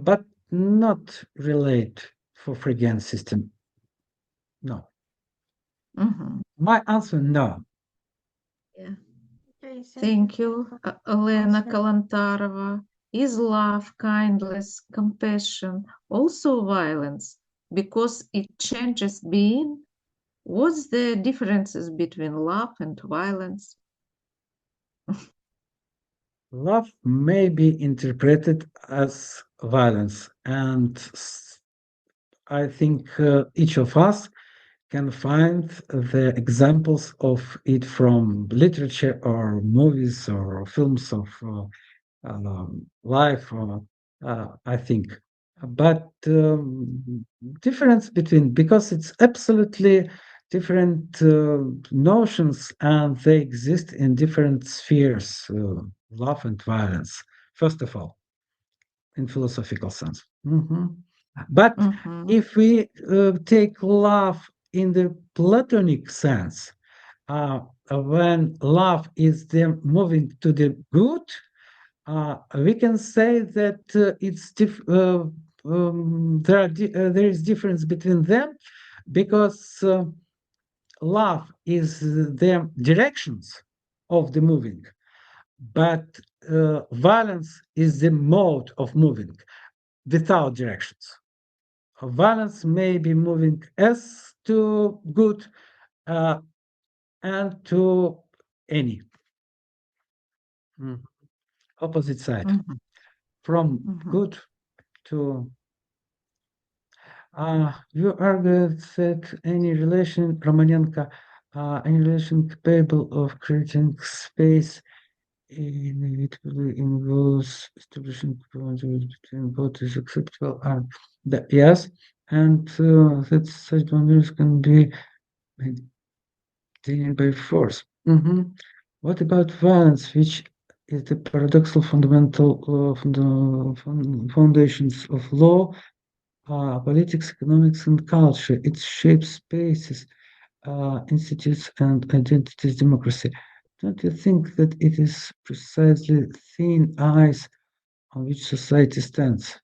but not relate for Fregean system. No. My answer, no. Yeah. Thank you, Elena Kalantarova. Is love, kindness, compassion also violence because it changes being? What's the differences between love and violence? Love may be interpreted as violence, and I think each of us can find the examples of it from literature or movies or films of life, I think. But difference between, because it's absolutely different notions and they exist in different spheres, love and violence, first of all, in philosophical sense. But if we take love in the Platonic sense, when love is then moving to the good, we can say that there is difference between them because love is the directions of the moving, but violence is the mode of moving without directions. Violence may be moving as to good and to any opposite side, from good to you argued that any relation, Romanenko, any relation capable of creating space inevitably involves establishing boundaries between what is acceptable and yes, and that such boundaries can be maintained by force. What about violence, which is the paradoxical fundamental foundations of law, politics, economics, and culture? It shapes spaces, institutes, and identities, democracy. Don't you think that it is precisely thin ice on which society stands?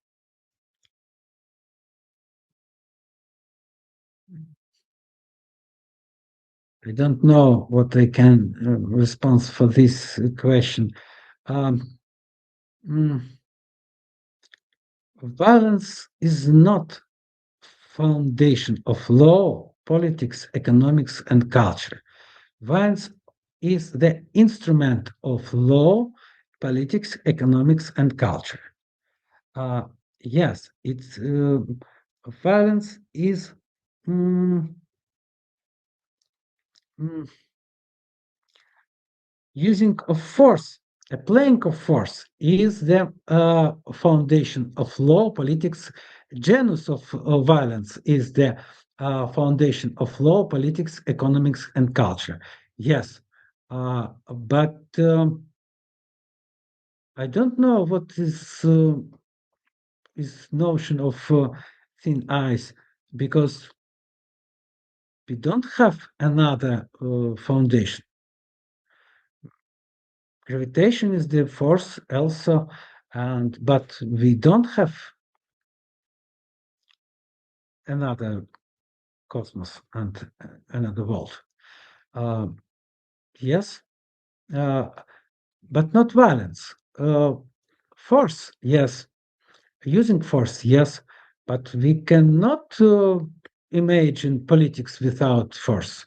I don't know what I can respond for this question. Violence is not foundation of law, politics, economics, and culture. Violence is the instrument of law, politics, economics, and culture. Yes, it's violence is using of force, a playing of force is the foundation of law, politics. Genus of violence is the foundation of law, politics, economics, and culture. Yes, but I don't know what is notion of thin ice, because we don't have another foundation. Gravitation is the force also, but we don't have another cosmos and another world. Yes, but not violence. Force, yes. Using force, yes, but we cannot imagine politics without force,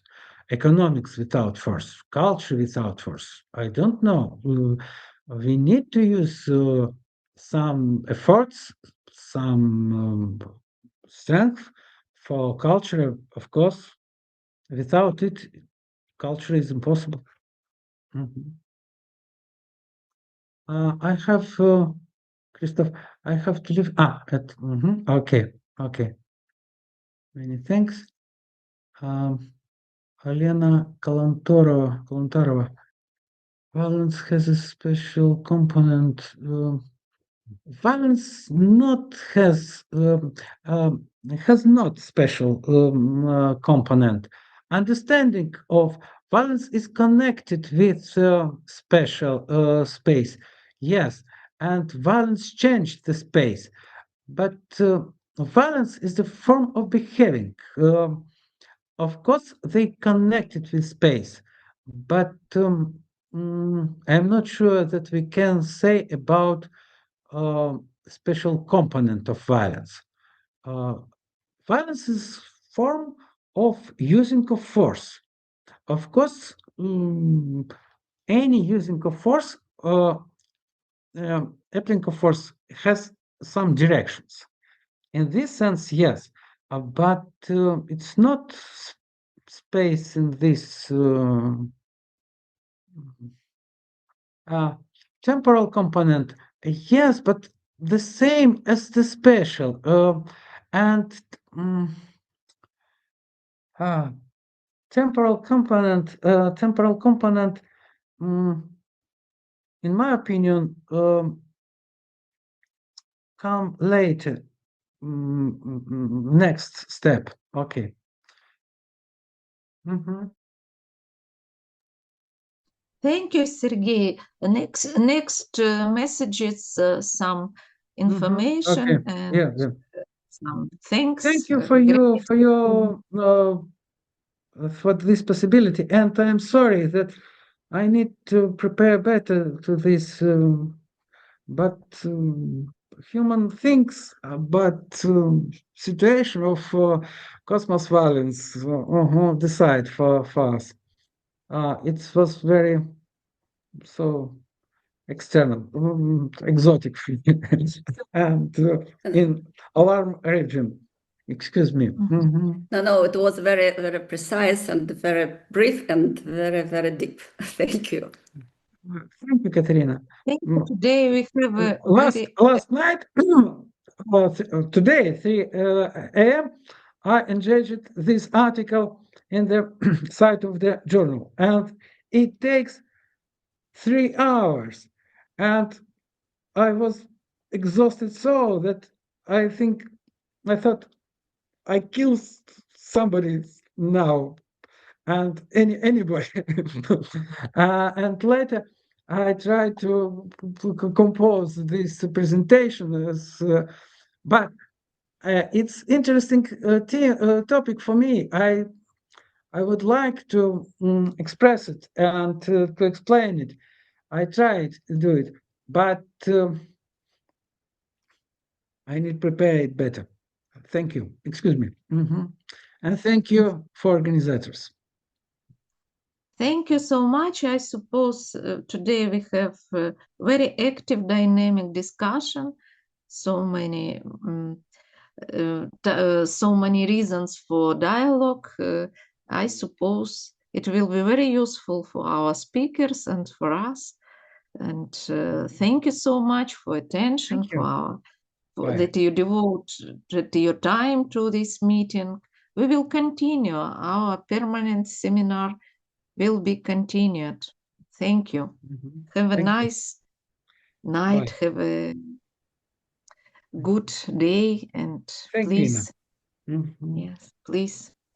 economics without force, culture without force. I don't know. We need to use some efforts, some strength for culture, of course. Without it, culture is impossible. I have, Christoph, I have to leave. Okay, okay. Many thanks. Elena Kalantarova. Violence has a special component. Violence has not special component. Understanding of violence is connected with special space. Yes, and violence changed the space, but violence is the form of behaving. Of course, they connected with space, but I'm not sure that we can say about special component of violence. Violence is form of using of force. Of course, any using of force, applying of force has some directions. In this sense, yes, but it's not space in this temporal component. Yes, but the same as the special. And temporal component, in my opinion, come later. Next step. Okay. Thank you, Sergei. Next message is some information and some thanks. Thank you for for this possibility, and I'm sorry that I need to prepare better to this, but human thinks about situation of cosmos violence decide for us. It was very so external, exotic, and in alarm region. Excuse me. No, it was very, very precise and very brief and very, very deep. Thank you. Thank you, Katerina. Thank you. Today we have a last night, today, 3 a.m., I engaged this article in the site of the journal, and it takes 3 hours, and I was exhausted so that I thought I killed somebody now, and anybody. And later I tried to compose this presentation, but it's interesting topic for me. I would like to express it and to explain it. I tried to do it, but I need to prepare it better. Thank you. Excuse me. And thank you for organizers. Thank you so much. I suppose today we have a very active, dynamic discussion. So many reasons for dialogue. I suppose it will be very useful for our speakers and for us. And thank you so much for attention, that you devote your time to this meeting. We will continue. Our permanent seminar will be continued. Thank you. Have a nice night. Have a good day, and please, yes, please